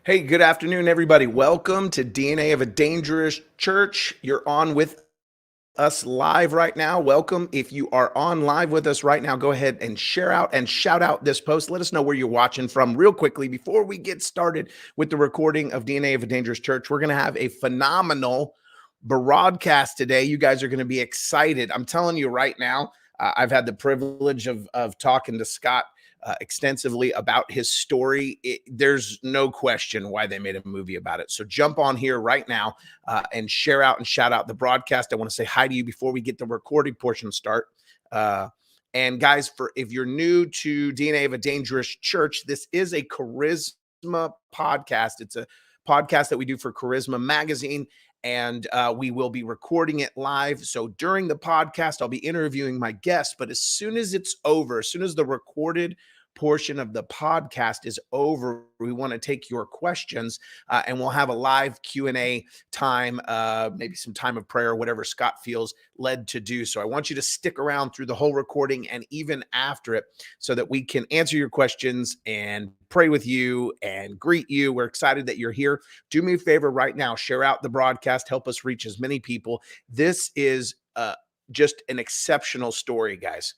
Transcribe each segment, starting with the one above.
Hey, good afternoon, everybody. Welcome to DNA of a Dangerous Church. You're on with us live right now. Welcome. If you are on live with us right now, go ahead and share out and shout out this post. Let us know where you're watching from real quickly before we get started with the recording of DNA of a Dangerous Church. We're going to have a phenomenal broadcast today. You guys are going to be excited. I'm telling you right now, I've had the privilege of talking to Scott extensively about his story. There's no question why they made a movie about it. So jump on here right now and share out and shout out the broadcast. I want to say hi to you before we get the recording portion start. And guys, if you're new to DNA of a Dangerous Church, this is a charisma podcast. It's a podcast that we do for Charisma Magazine. And we will be recording it live. So during the podcast, I'll be interviewing my guests. But as soon as it's over, as soon as the recorded portion of the podcast is over, we want to take your questions and we'll have a live Q&A time, maybe some time of prayer, whatever Scott feels led to do. So I want you to stick around through the whole recording and even after it so that we can answer your questions and pray with you and greet you. We're excited that you're here. Do me a favor right now, share out the broadcast, help us reach as many people. This is just an exceptional story, guys.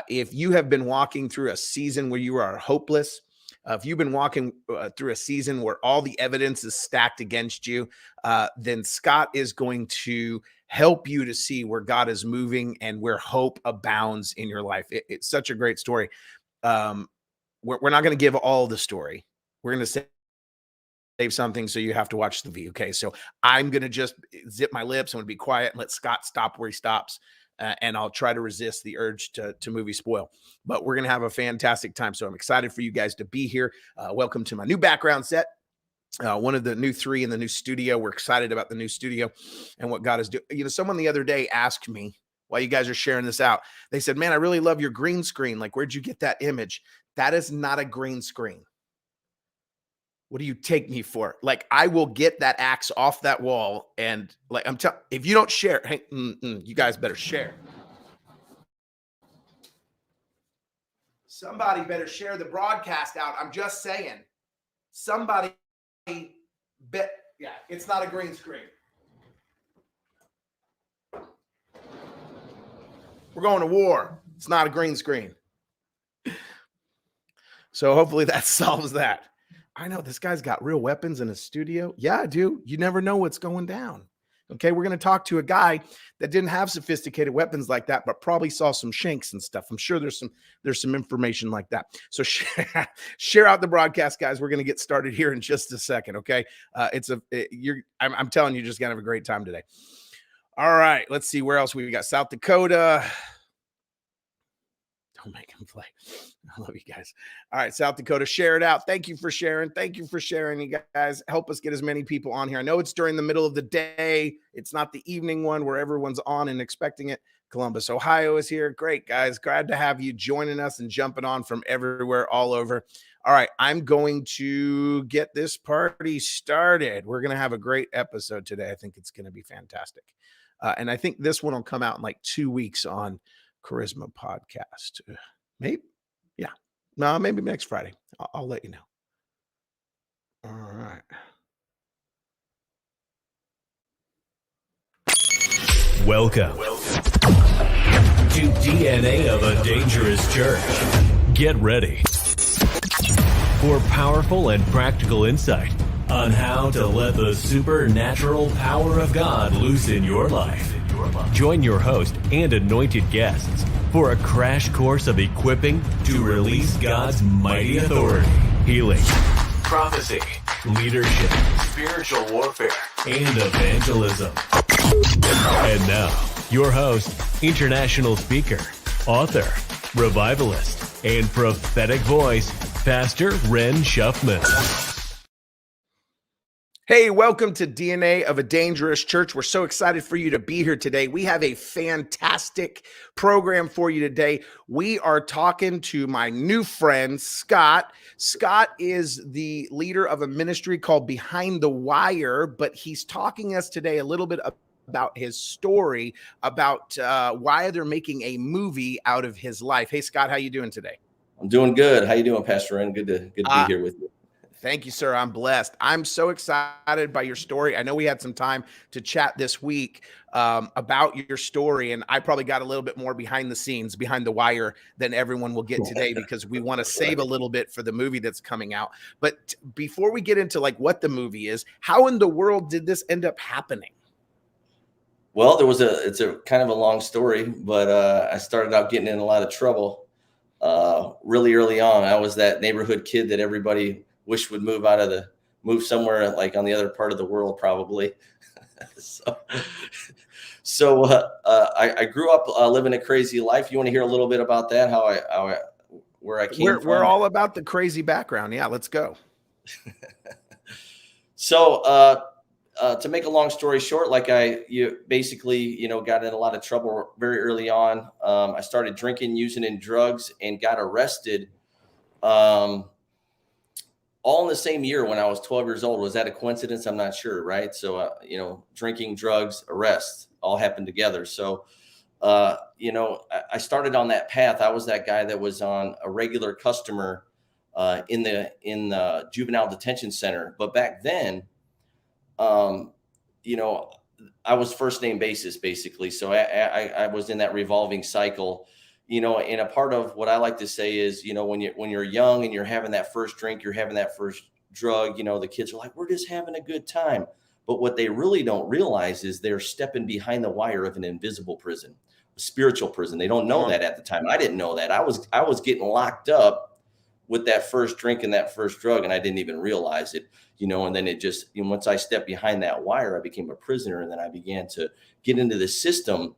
If you have been walking through a season where you are hopeless, if you've been walking through a season where all the evidence is stacked against you, then Scott is going to help you to see where God is moving and where hope abounds in your life. It's such a great story. We're not going to give all the story. We're going to save something, so you have to watch the V. Okay, so I'm going to just zip my lips. I'm going to be quiet and let Scott stop where he stops. And I'll try to resist the urge to movie spoil. But we're going to have a fantastic time. So I'm excited for you guys to be here. Welcome to my new background set. One of the new 3 in the new studio. We're excited about the new studio and what God is doing. You know, someone the other day asked me, while you guys are sharing this out, they said, man, I really love your green screen. Like, where'd you get that image? That is not a green screen. What do you take me for? Like, I will get that axe off that wall. And like, I'm telling, if you don't share, hey, you guys better share. Somebody better share the broadcast out. I'm just saying. Somebody bet. Yeah, it's not a green screen. We're going to war. It's not a green screen. So hopefully that solves that. I know this guy's got real weapons in his studio. Yeah, I do. You never know what's going down. Okay, we're going to talk to a guy that didn't have sophisticated weapons like that, but probably saw some shanks and stuff. I'm sure there's some information like that. So share out the broadcast, guys. We're going to get started here in just a second. Okay, I'm telling you, just gonna have a great time today. All right, let's see where else we got. South Dakota. Don't make him play. I love you guys. All right, South Dakota, share it out. Thank you for sharing. Thank you for sharing, you guys. Help us get as many people on here. I know it's during the middle of the day. It's not the evening one where everyone's on and expecting it. Columbus, Ohio is here. Great, guys. Glad to have you joining us and jumping on from everywhere, all over. All right, I'm going to get this party started. We're going to have a great episode today. I think it's going to be fantastic. And I think this one will come out in like 2 weeks on Charisma podcast. Maybe. Yeah. No, maybe next Friday. I'll let you know. All right. Welcome to DNA of a Dangerous Church. Get ready for powerful and practical insight on how to let the supernatural power of God loose in your life. Join your host and anointed guests for a crash course of equipping to release God's mighty authority, healing, prophecy, leadership, spiritual warfare, and evangelism. And now, your host, international speaker, author, revivalist, and prophetic voice, Pastor Ren Shuffman. Hey, welcome to DNA of a Dangerous Church. We're so excited for you to be here today. We have a fantastic program for you today. We are talking to my new friend, Scott. Scott is the leader of a ministry called Behind the Wire, but he's talking us today a little bit about his story, about why they're making a movie out of his life. Hey, Scott, how you doing today? I'm doing good. How you doing, Pastor Ren? Good to be here with you. Thank you, sir. I'm blessed. I'm so excited by your story. I know we had some time to chat this week about your story, and I probably got a little bit more behind the scenes, behind the wire than everyone will get today because we want to save a little bit for the movie that's coming out. But before we get into like what the movie is, how in the world did this end up happening? Well, it's a kind of a long story, but I started out getting in a lot of trouble really early on. I was that neighborhood kid that everybody wished would move somewhere like on the other part of the world, probably. so I grew up living a crazy life. You want to hear a little bit about that? Where I came from? We're all about the crazy background. Yeah, let's go. So to make a long story short, you basically, got in a lot of trouble very early on. I started drinking, using, and drugs, and got arrested. All in the same year when I was 12 years old. Was that a coincidence? I'm not sure. Right. So, drinking, drugs, arrests all happened together. So, I started on that path. I was that guy that was on a regular customer in the juvenile detention center. But back then, I was first name basis basically. So I was in that revolving cycle. And a part of what I like to say is, when you're young and you're having that first drink, you're having that first drug, the kids are like, we're just having a good time. But what they really don't realize is they're stepping behind the wire of an invisible prison, a spiritual prison. They don't know that at the time. I didn't know that. I was getting locked up with that first drink and that first drug, and I didn't even realize it, and then it just, once I stepped behind that wire, I became a prisoner, and then I began to get into the system,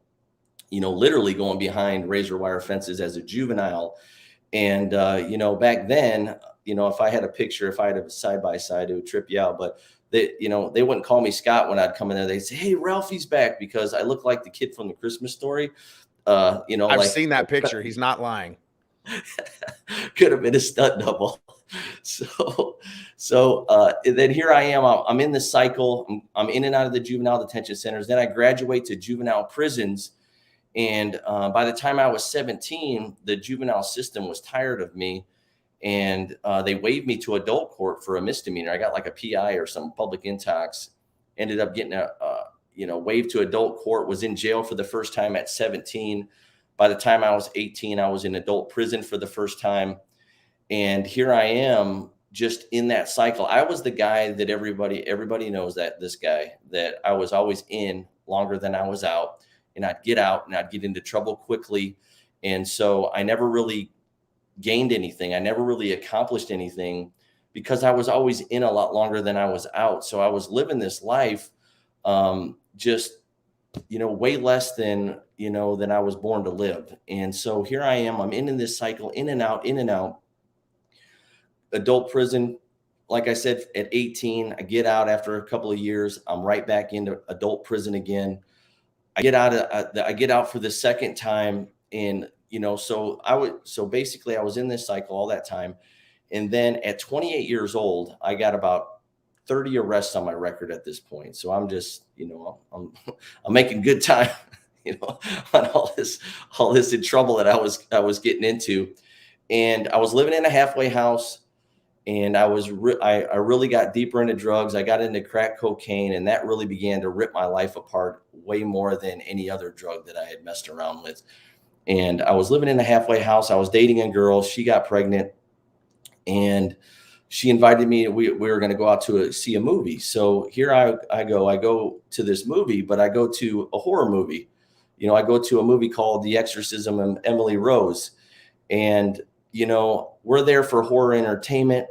literally going behind razor wire fences as a juvenile. And, back then, if I had a picture, if I had a side by side, it would trip you out. But they wouldn't call me Scott when I'd come in there. They'd say, hey, Ralphie's back, because I look like the kid from the Christmas Story. I've seen that picture. He's not lying. Could have been a stunt double. So then here I am. I'm in this cycle. I'm in and out of the juvenile detention centers. Then I graduate to juvenile prisons. And by the time I was 17, the juvenile system was tired of me, and they waived me to adult court for a misdemeanor. I got like a PI or some public intox. Ended up getting waived to adult court. Was in jail for the first time at 17. By the time I was 18, I was in adult prison for the first time. And here I am, just in that cycle. I was the guy that everybody knows, that this guy that I was always in longer than I was out. And I'd get out and I'd get into trouble quickly. And so I never really gained anything. I never really accomplished anything because I was always in a lot longer than I was out. So I was living this life just, way less than I was born to live. And so here I am, I'm in this cycle, in and out, adult prison. Like I said, at 18, I get out after a couple of years, I'm right back into adult prison again. I get out for the second time. And, so basically I was in this cycle all that time. And then at 28 years old, I got about 30 arrests on my record at this point. So I'm just, I'm making good time, on all this in trouble that I was getting into. And I was living in a halfway house, and I really got deeper into drugs. I got into crack cocaine, and that really began to rip my life apart way more than any other drug that I had messed around with. And I was living in a halfway house. I was dating a girl. She got pregnant, and she invited me. We were going to go out to see a movie. So here I go to this movie, but I go to a horror movie. I go to a movie called The Exorcism of Emily Rose. And, we're there for horror entertainment.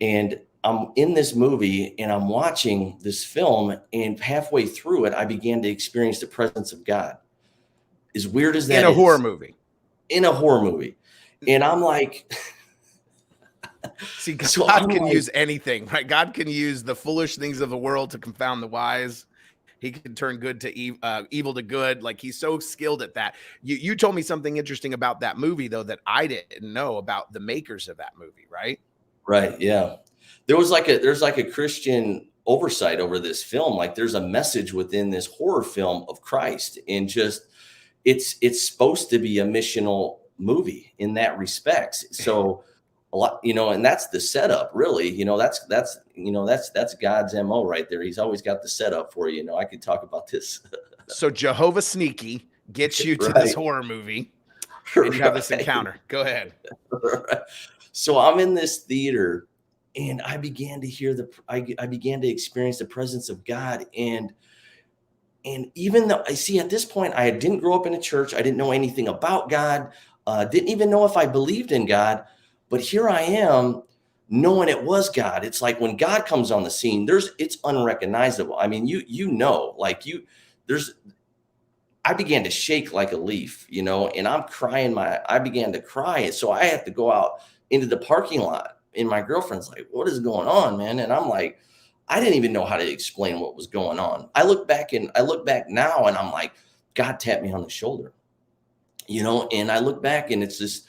And I'm in this movie and I'm watching this film, and halfway through it, I began to experience the presence of God. As weird as that is. In a horror movie. And I'm like, see, God can use anything, right? God can use the foolish things of the world to confound the wise. He can turn good to evil to good. Like, he's so skilled at that. You told me something interesting about that movie, though, that I didn't know about the makers of that movie, right? Right. Yeah. There's like a Christian oversight over this film. Like, there's a message within this horror film of Christ, and just it's supposed to be a missional movie in that respect. So a lot, and that's the setup, really. That's God's MO right there. He's always got the setup for you. I could talk about this. So Jehovah Sneaky gets you to this Right. horror movie, and you have this Right. encounter. Go ahead. Right. So I'm in this theater, and I began to hear I began to experience the presence of God. And even though I see at this point, I didn't grow up in a church, I didn't know anything about God, didn't even know if I believed in God, but here I am knowing it was God. It's like when God comes on the scene, it's unrecognizable. I mean, there's I began to shake like a leaf, and I'm crying. I began to cry. And so I had to go out into the parking lot. And my girlfriend's like, "What is going on, man?" And I'm like, I didn't even know how to explain what was going on. I look back now and I'm like, God tapped me on the shoulder, and I look back and it's just,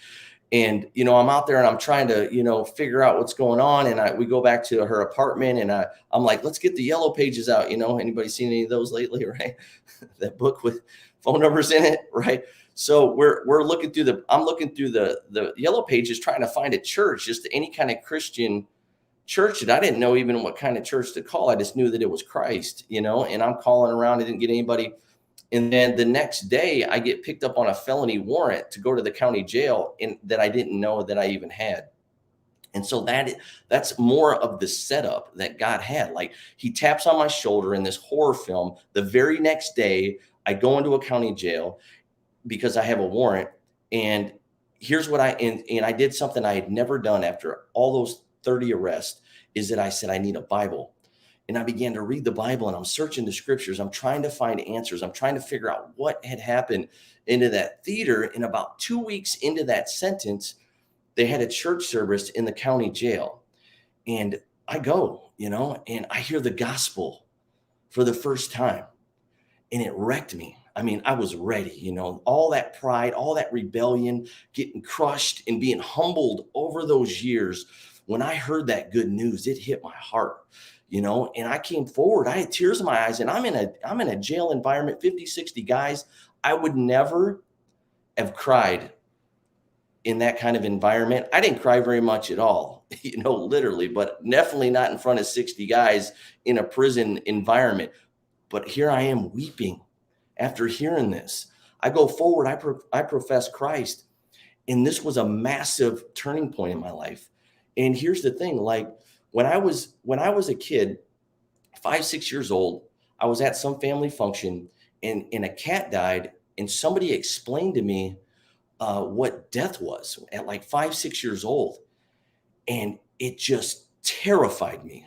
and, I'm out there and I'm trying to, figure out what's going on. And we go back to her apartment and I'm like, let's get the yellow pages out. Anybody seen any of those lately? Right. That book with phone numbers in it. Right. So I'm looking through the yellow pages, trying to find a church, just any kind of Christian church that I didn't know even what kind of church to call. I just knew that it was Christ, and I'm calling around. I didn't get anybody. And then the next day I get picked up on a felony warrant to go to the county jail, and that I didn't know that I even had. And so that's more of the setup that God had. Like, he taps on my shoulder in this horror film. The very next day I go into a county jail because I have a warrant. And here's what and I did something I had never done after all those 30 arrests, is that I said, I need a Bible. And I began to read the Bible, and I'm searching the scriptures. I'm trying to find answers. I'm trying to figure out what had happened into that theater. And about 2 weeks into that sentence, they had a church service in the county jail. And I go, and I hear the gospel for the first time, and it wrecked me. I mean, I was ready, all that pride, all that rebellion, getting crushed and being humbled over those years. When I heard that good news, it hit my heart, and I came forward. I had tears in my eyes, and I'm in a jail environment, 50, 60 guys. I would never have cried in that kind of environment. I didn't cry very much at all, literally, but definitely not in front of 60 guys in a prison environment. But here I am weeping after hearing this. I go forward, I profess Christ. And this was a massive turning point in my life. And here's the thing, like when I was a kid, 5, 6 years old, I was at some family function, and a cat died, and somebody explained to me what death was at like 5, 6 years old. And it just terrified me.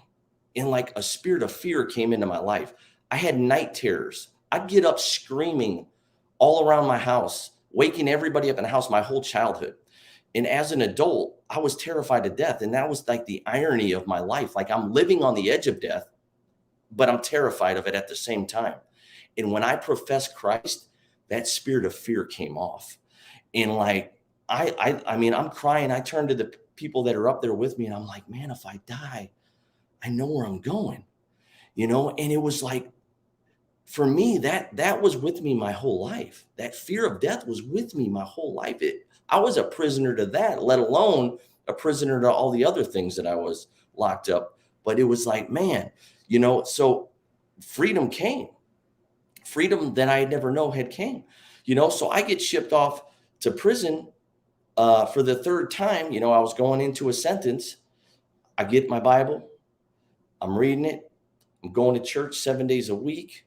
And like a spirit of fear came into my life. I had night terrors. I'd get up screaming all around my house, waking everybody up in the house my whole childhood. And as an adult, I was terrified to death. And that was like the irony of my life. Like, I'm living on the edge of death, but I'm terrified of it at the same time. And when I professed Christ, that spirit of fear came off. And like, I mean, I'm crying. I turn to the people that are up there with me, and I'm like, man, if I die, I know where I'm going, And it was like, for me, that was with me my whole life. That fear of death was with me my whole life. I was a prisoner to that, let alone a prisoner to all the other things that I was locked up. But it was like, man, so freedom came. Freedom that I had never known had came. So I get shipped off to prison for the third time. I was going into a sentence. I get my Bible. I'm reading it. I'm going to church 7 days a week.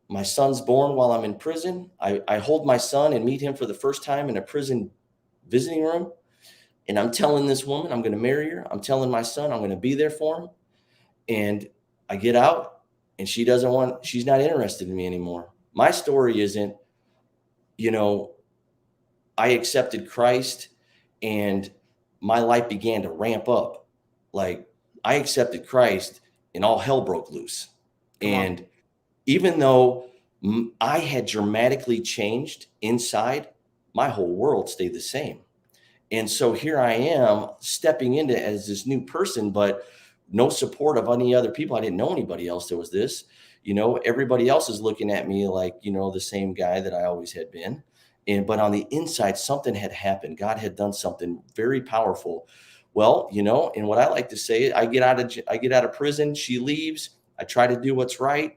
My son's born while I'm in prison. I hold my son and meet him for the first time in a prison visiting room. And I'm telling this woman I'm going to marry her. I'm telling my son I'm going to be there for him. And I get out, and she's not interested in me anymore. My story isn't, I accepted Christ and my life began to ramp up. Like, I accepted Christ and all hell broke loose. And even though I had dramatically changed inside, my whole world stayed the same. And so here I am stepping into as this new person, but no support of any other people. I didn't know anybody else that was this. Everybody else is looking at me like, the same guy that I always had been. But on the inside, something had happened. God had done something very powerful Well, and what I like to say, I get out of prison, she leaves, I try to do what's right,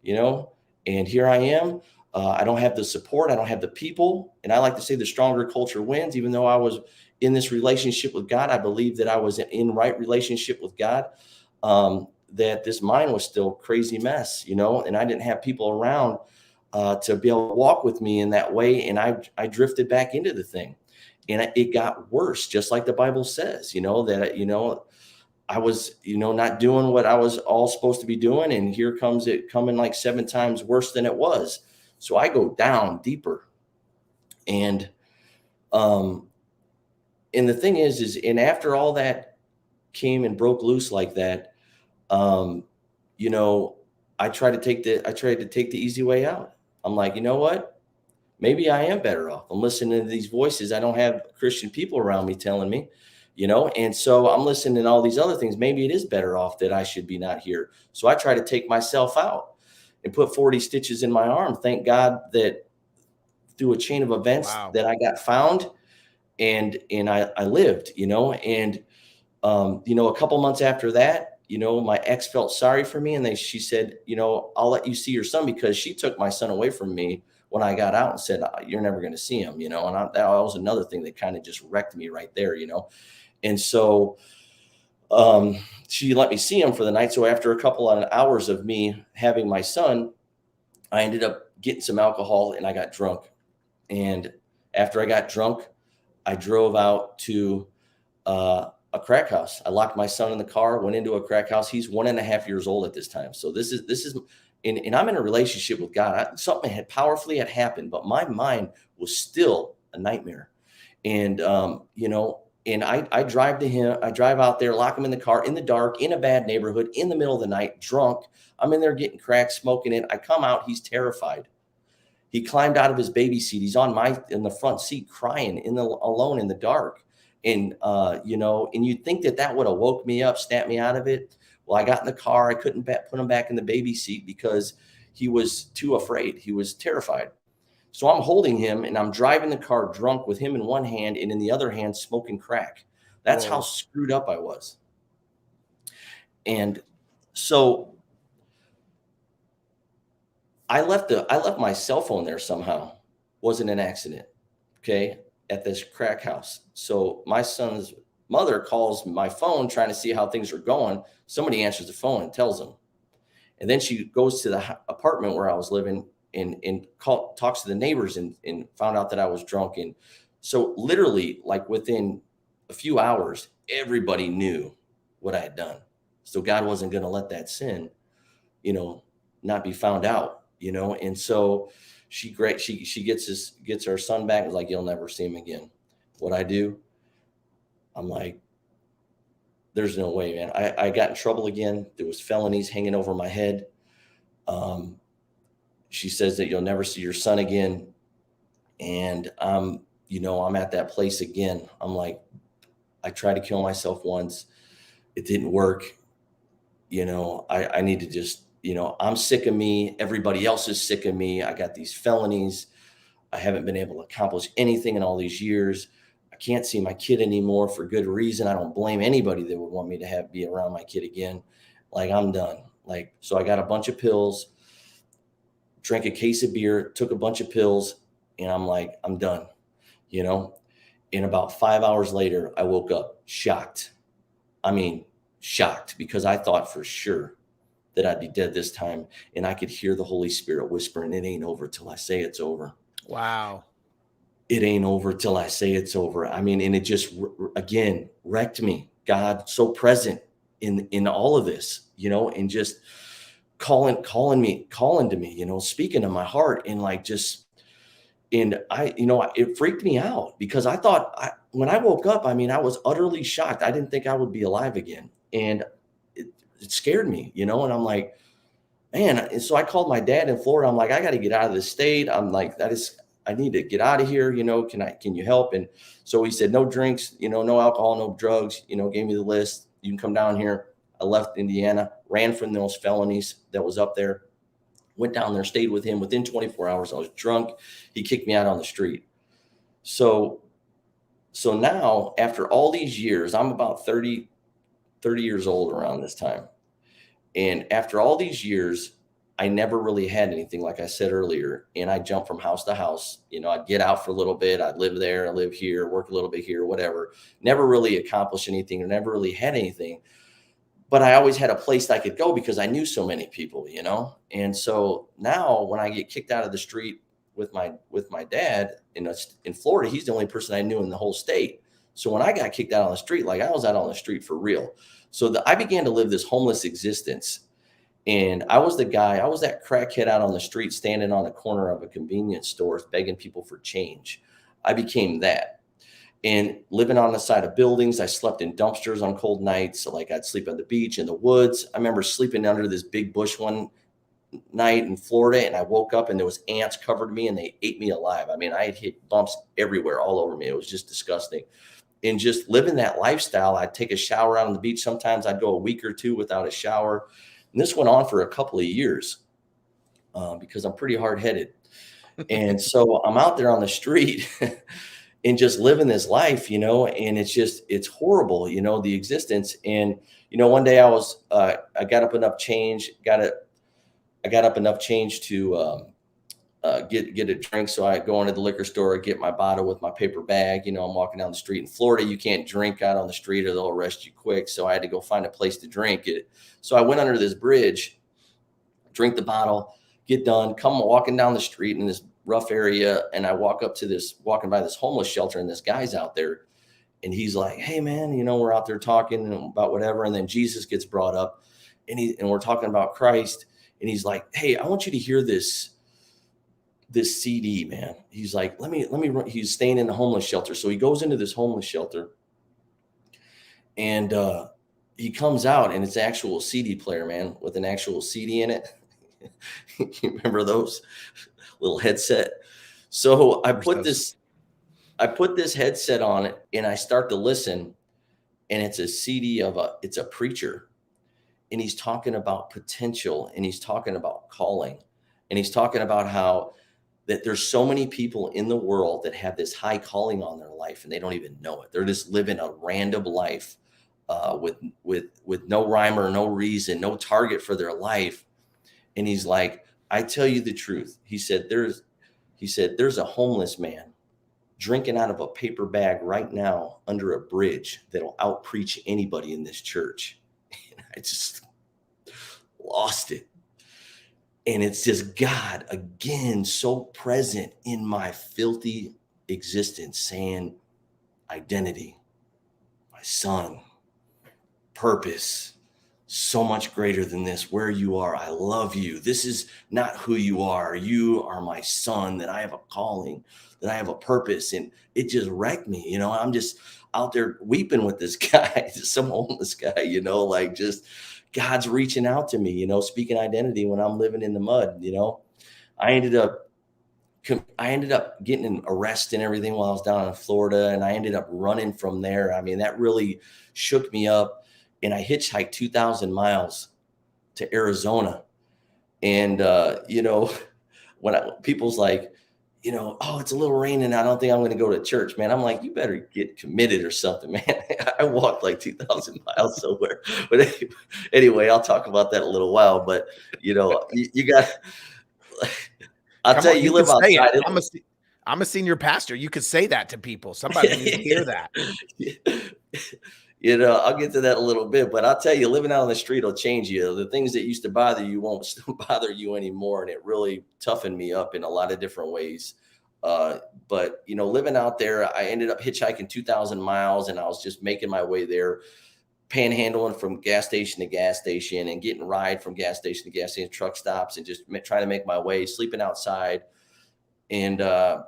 you know, and here I am. I don't have the support, I don't have the people, and I like to say the stronger culture wins. Even though I was in this relationship with God, I believe that I was in right relationship with God. That this mind was still a crazy mess, and I didn't have people around to be able to walk with me in that way, and I drifted back into the thing, and it got worse, just like the Bible says, that I was, not doing what I was all supposed to be doing. And here comes it coming like 7 times worse than it was. So I go down deeper. And, and the thing and after all that came and broke loose like that, you know, I tried to take the easy way out. I'm like, you know what? Maybe I am better off. I'm listening to these voices. I don't have Christian people around me telling me, and so I'm listening to all these other things. Maybe it is better off that I should be not here. So I try to take myself out and put 40 stitches in my arm. Thank God that through a chain of events that I got found and I lived, and a couple months after that, my ex felt sorry for me, and she said, I'll let you see your son, because she took my son away from me when I got out and said, you're never going to see him, and that was another thing that kind of just wrecked me right there, And so she let me see him for the night. So after a couple of hours of me having my son, I ended up getting some alcohol and I got drunk. And after I got drunk, I drove out to a crack house. I locked my son in the car, went into a crack house. He's 1.5 years old at this time. So this is, and I'm in a relationship with God. Something had powerfully happened, but my mind was still a nightmare. And, and I drive to him. I drive out there, lock him in the car in the dark, in a bad neighborhood, in the middle of the night, drunk. I'm in there getting crack, smoking it. I come out. He's terrified. He climbed out of his baby seat. He's in the front seat crying alone in the dark. And, and you'd think that would have woke me up, snapped me out of it. Well, I got in the car. I couldn't put him back in the baby seat because he was too afraid. He was terrified. So I'm holding him and I'm driving the car drunk with him in one hand and in the other hand smoking crack. That's how screwed up I was. And so I left my cell phone there somehow. Wasn't an accident. Okay. At this crack house. So my son's mother calls my phone trying to see how things are going. Somebody answers the phone and tells them. And then she goes to the apartment where I was living and talks to the neighbors and found out that I was drunk. And so literally, like within a few hours, everybody knew what I had done. So God wasn't going to let that sin, not be found out, And so she gets her son back. Was like, you'll never see him again. What I do, I'm like, there's no way, man. I got in trouble again. There was felonies hanging over my head. She says that you'll never see your son again. And I'm at that place again. I'm like, I tried to kill myself once. It didn't work. I need to just, I'm sick of me. Everybody else is sick of me. I got these felonies. I haven't been able to accomplish anything in all these years. I can't see my kid anymore for good reason. I don't blame anybody that would want me to be around my kid again. Like, I'm done. Like, so I got a bunch of pills, drank a case of beer, took a bunch of pills, and I'm like, I'm done, And about 5 hours later, I woke up shocked. I mean, shocked, because I thought for sure that I'd be dead this time. And I could hear the Holy Spirit whispering, it ain't over till I say it's over. Wow. It ain't over till I say it's over. I mean, and it just, again, wrecked me. God so present in all of this, and just calling to me, speaking to my heart, and like just, and it freaked me out, because I thought when I woke up, I was utterly shocked. I didn't think I would be alive again. And it scared me, and I'm like, man. And so I called my dad in Florida. I'm like, I got to get out of this state. I'm like, I need to get out of here. Can you help? And so he said, no drinks, no alcohol, no drugs, gave me the list. You can come down here. I left Indiana, ran from those felonies that was up there, went down there, stayed with him. Within 24 hours, I was drunk. He kicked me out on the street. So So now, after all these years, I'm about 30 years old around this time. And after all these years, I never really had anything, like I said earlier. And I jumped from house to house. I'd get out for a little bit. I'd live there, I live here, work a little bit here, whatever. Never really accomplished anything or never really had anything. But I always had a place I could go because I knew so many people. And so now when I get kicked out of the street with my dad in Florida, he's the only person I knew in the whole state. So when I got kicked out on the street, like I was out on the street for real. So I began to live this homeless existence. And I was that crackhead out on the street, standing on the corner of a convenience store, begging people for change. I became that. And living on the side of buildings, I slept in dumpsters on cold nights. So like I'd sleep on the beach, in the woods. I remember sleeping under this big bush one night in Florida, and I woke up and there was ants covered me and they ate me alive. I mean, I had hit bumps everywhere, all over me. It was just disgusting. And just living that lifestyle, I'd take a shower out on the beach. Sometimes I'd go a week or two without a shower. And this went on for a couple of years because I'm pretty hard-headed. And so I'm out there on the street and just living this life, and it's horrible, the existence. And, one day I got up enough change, I got up enough change to get a drink. So I go into the liquor store, get my bottle with my paper bag. I'm walking down the street. In Florida, you can't drink out on the street or they'll arrest you quick. So I had to go find a place to drink it. So I went under this bridge, drink the bottle, get done, come walking down the street in this rough area. And I walking by this homeless shelter, and this guy's out there. And he's like, "Hey man, we're out there talking about whatever." And then Jesus gets brought up, and we're talking about Christ. And he's like, "Hey, I want you to hear this CD, man." He's like, let me run. He's staying in the homeless shelter. So he goes into this homeless shelter, and he comes out, and it's an actual CD player, man, with an actual CD in it. You remember those little headset? So I put this headset on it, and I start to listen, and it's a CD it's a preacher, and he's talking about potential, and he's talking about calling, and he's talking about how that there's so many people in the world that have this high calling on their life and they don't even know it. They're just living a random life with no rhyme or no reason, no target for their life. And he's like, "I tell you the truth." He said, there's a homeless man drinking out of a paper bag right now under a bridge that'll outpreach anybody in this church. And I just lost it. And it's just God again, so present in my filthy existence, saying identity, my son, purpose, so much greater than this. Where you are, I love you. This is not who you are. You are my son, that I have a calling, that I have a purpose. And it just wrecked me. I'm just out there weeping with this guy, some homeless guy, like just God's reaching out to me, speaking identity when I'm living in the mud. I ended up getting an arrest and everything while I was down in Florida, and I ended up running from there. I mean, that really shook me up. And I hitchhiked 2,000 miles to Arizona. And, when people's like, "Oh, it's a little raining, I don't think I'm going to go to church," man. I'm like, you better get committed or something, man. I walked like 2,000 miles somewhere. But anyway, I'll talk about that in a little while. But, you got, I'll tell you, you live outside. I'm a senior pastor. You could say that to people. Somebody needs to hear that. I'll get to that a little bit, but I'll tell you, living out on the street will change you. The things that used to bother you won't still bother you anymore. And it really toughened me up in a lot of different ways. But, living out there, I ended up hitchhiking 2,000 miles, and I was just making my way there, panhandling from gas station to gas station and getting ride from gas station to gas station, truck stops, and just trying to make my way, sleeping outside. And, I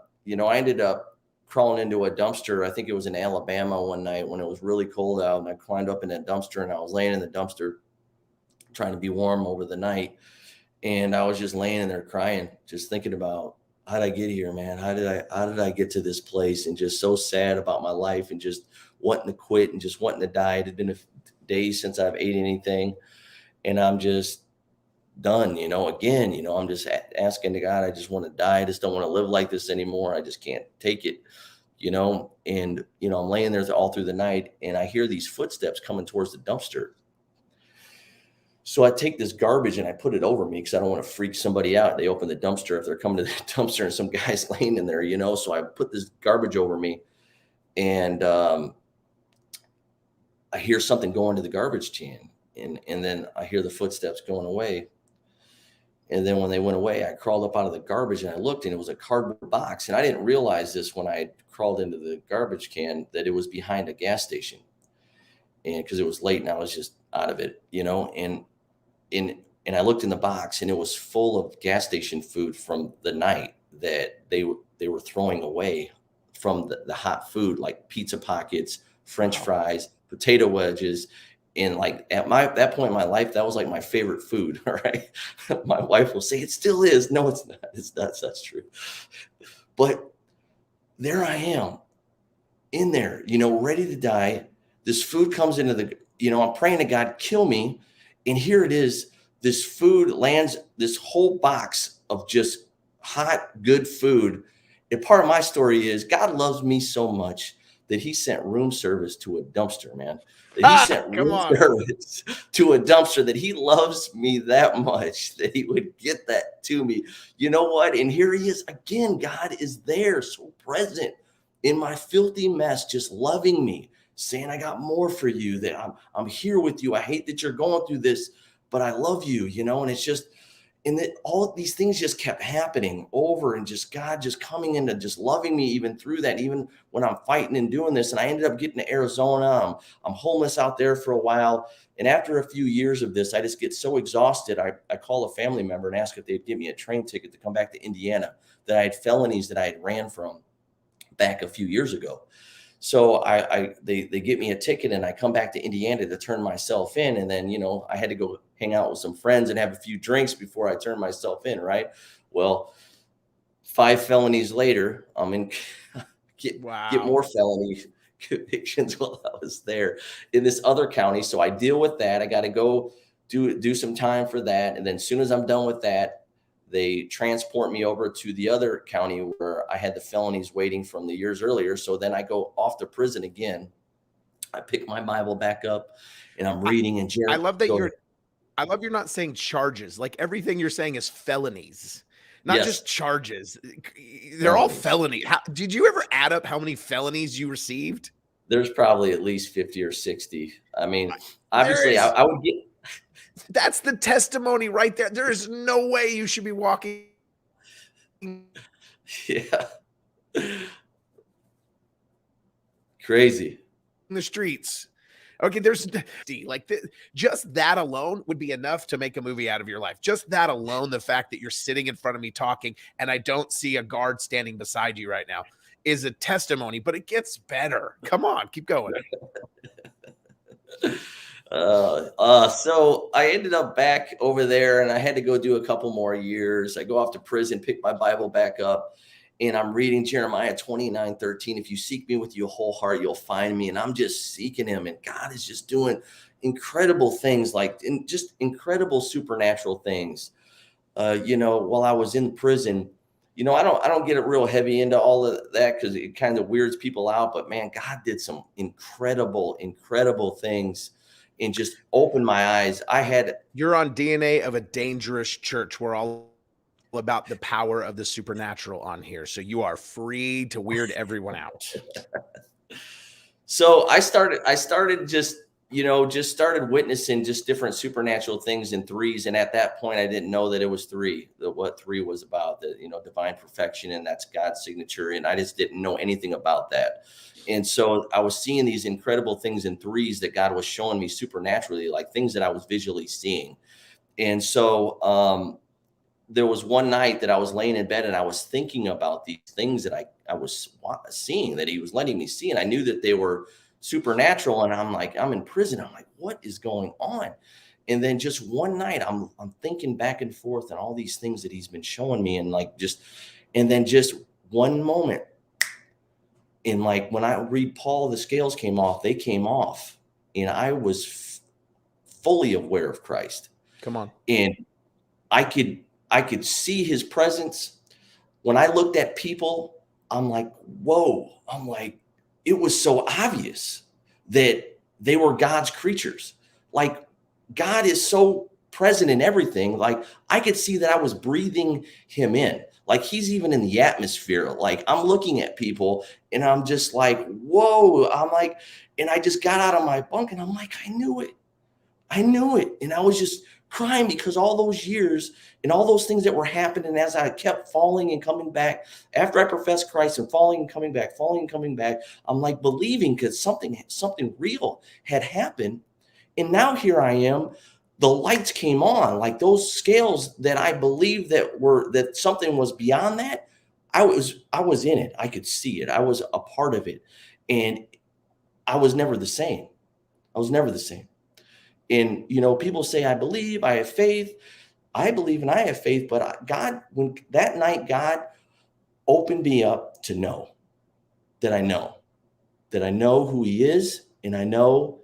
ended up crawling into a dumpster. I think it was in Alabama one night when it was really cold out, and I climbed up in that dumpster, and I was laying in the dumpster trying to be warm over the night. And I was just laying in there crying, just thinking about, how did I get here, man? How did I get to this place? And just so sad about my life, and just wanting to quit and just wanting to die. It had been days since I've ate anything, and I'm just done, again, I'm just asking to God, I just want to die. I just don't want to live like this anymore. I just can't take it. and, I'm laying there all through the night and I hear these footsteps coming towards the dumpster. So I take this garbage and I put it over me because I don't want to freak somebody out. They open the dumpster if they're coming to the dumpster and some guy's laying in there, So I put this garbage over me, and I hear something going to the garbage can, and then I hear the footsteps going away. And then when they went away, I crawled up out of the garbage and I looked, and it was a cardboard box. And I didn't realize this when I crawled into the garbage can, that it was behind a gas station. And because it was late and I was just out of it, and I looked in the box, and it was full of gas station food from the night that they were throwing away from the hot food, like pizza pockets, French fries, potato wedges. And like at that point in my life, that was like my favorite food. All right. My wife will say it still is. No, it's not. It's not. That's true. But there I am in there, ready to die. This food comes into I'm praying to God, kill me. And here it is. This food lands, this whole box of just hot, good food. And part of my story is God loves me so much that he sent room service to a dumpster, man. That he sent room service to a dumpster, that he loves me that much that he would get that to me. You know what? And here he is again. God is there, so present in my filthy mess, just loving me, saying, I got more for you, that I'm here with you. I hate that you're going through this, but I love you, and it's just, and that all these things just kept happening over, and just God just coming into just loving me even through that, even when I'm fighting and doing this. And I ended up getting to Arizona. I'm homeless out there for a while. And after a few years of this, I just get so exhausted. I call a family member and ask if they'd give me a train ticket to come back to Indiana, that I had felonies that I had ran from back a few years ago. So they get me a ticket, and I come back to Indiana to turn myself in. And then, I had to go hang out with some friends and have a few drinks before I turn myself in. Right. Well, 5 felonies later, I'm in, get more felony convictions while I was there in this other county. So I deal with that. I got to go do some time for that. And then as soon as I'm done with that, they transport me over to the other county where I had the felonies waiting from the years earlier. So then I go off to prison again. I pick my Bible back up and I'm reading. And Jared, I love that you're not saying charges. Like everything you're saying is felonies, not just charges. They're all felony. Did you ever add up how many felonies you received? There's probably at least 50 or 60. I mean, obviously I would get. That's the testimony right there. There is no way you should be walking. Yeah. Crazy. In the streets. Okay, there's like just that alone would be enough to make a movie out of your life. Just that alone, the fact that you're sitting in front of me talking and I don't see a guard standing beside you right now is a testimony, but it gets better. Come on, keep going. So I ended up back over there, and I had to go do a couple more years. I go off to prison, pick my Bible back up, and I'm reading Jeremiah 29:13. If you seek me with your whole heart, you'll find me. And I'm just seeking him, and God is just doing incredible things, just incredible supernatural things. While I was in prison, I don't get it real heavy into all of that because it kind of weirds people out. But man, God did some incredible things and just opened my eyes. You're on DNA of a Dangerous Church. We're all about the power of the supernatural on here. So you are free to weird everyone out. So I started just started witnessing just different supernatural things in threes. And at that point, I didn't know that it was what 3 was about, divine perfection, and that's God's signature. And I just didn't know anything about that. And so I was seeing these incredible things in threes that God was showing me supernaturally, like things that I was visually seeing. And so there was one night that I was laying in bed and I was thinking about these things that I was seeing, that he was letting me see. And I knew that they were supernatural. And I'm in prison. I'm like, what is going on? And then just one night I'm thinking back and forth and all these things that he's been showing me. And and then just one moment, and like when I read Paul, the scales came off, they came off, and I was fully aware of Christ. Come on. And I could see his presence. When I looked at people, I'm like, whoa. I'm like, it was so obvious that they were God's creatures. Like, God is so present in everything. Like, I could see that I was breathing him in. Like, he's even in the atmosphere. Like, I'm looking at people and I'm just like, whoa. I'm like, and I just got out of my bunk and I'm like, I knew it. I knew it. And I was just crying because all those years and all those things that were happening as I kept falling and coming back after I professed Christ and falling and coming back, I'm like believing because something real had happened. And now here I am. The lights came on, like those scales that I believed that something was beyond that. I was in it. I could see it. I was a part of it. And I was never the same. I was never the same. And, people say, I believe, I have faith. I believe and I have faith. But when that night, God opened me up to know that I know who he is. And I know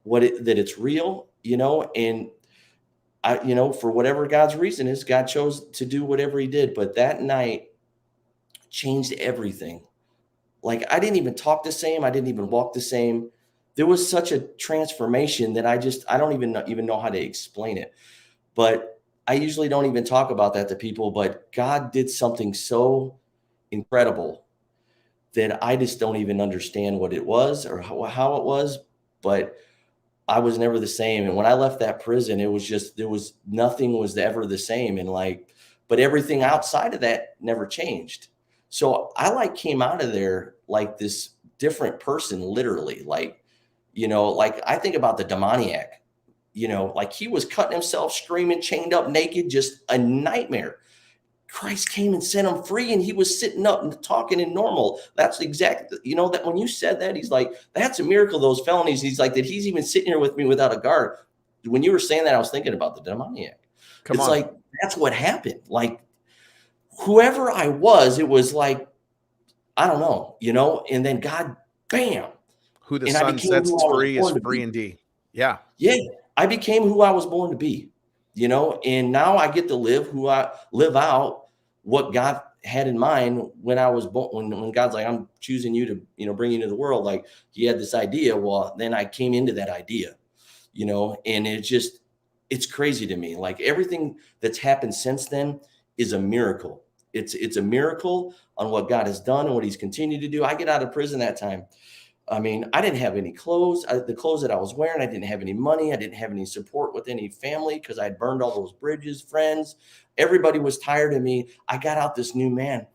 that it's real, and for whatever God's reason is, God chose to do whatever he did. But that night changed everything. Like, I didn't even talk the same. I didn't even walk the same. There was such a transformation that I don't even know how to explain it. But I usually don't even talk about that to people, but God did something so incredible that I just don't even understand what it was or how it was, but I was never the same. And when I left that prison, it was just, nothing was ever the same. And but everything outside of that never changed. So I came out of there like this different person, literally. I think about the demoniac, like he was cutting himself, screaming, chained up, naked, just a nightmare. Christ came and set him free, and he was sitting up and talking in normal. That's exactly, that when you said that, he's like, that's a miracle, those felonies. He's like, that he's even sitting here with me without a guard. When you were saying that, I was thinking about the demoniac. It's like, that's what happened. Like, whoever I was, it was like, I don't know, and then God, bam. Who the Son sets free is free indeed. Yeah. Yeah. I became who I was born to be, and now I get to live out what God had in mind when I was born, when God's like, I'm choosing you to, bring you into the world. Like, he had this idea. Well, then I came into that idea, and it's crazy to me. Like, everything that's happened since then is a miracle. It's a miracle on what God has done and what he's continued to do. I get out of prison that time. I mean, I didn't have any clothes. The clothes that I was wearing, I didn't have any money. I didn't have any support with any family because I had burned all those bridges, friends. Everybody was tired of me. I got out this new man,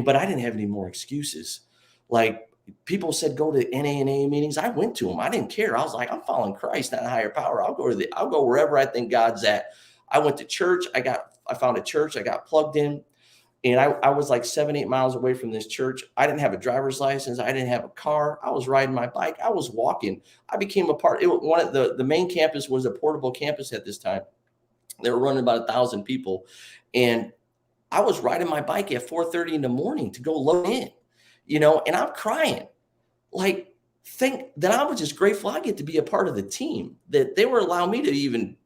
but I didn't have any more excuses. Like, people said, go to NA and AA meetings. I went to them. I didn't care. I was like, I'm following Christ, not a higher power. I'll go wherever I think God's at. I went to church. I found a church. I got plugged in. And I was like 7-8 miles away from this church. I didn't have a driver's license. I didn't have a car. I was riding my bike. I was walking. I became a part. One of the main campus was a portable campus at this time. They were running about 1,000 people. And I was riding my bike at 4:30 in the morning to go load in, and I'm crying. Like, think that I was just grateful I get to be a part of the team, that they were allowing me to even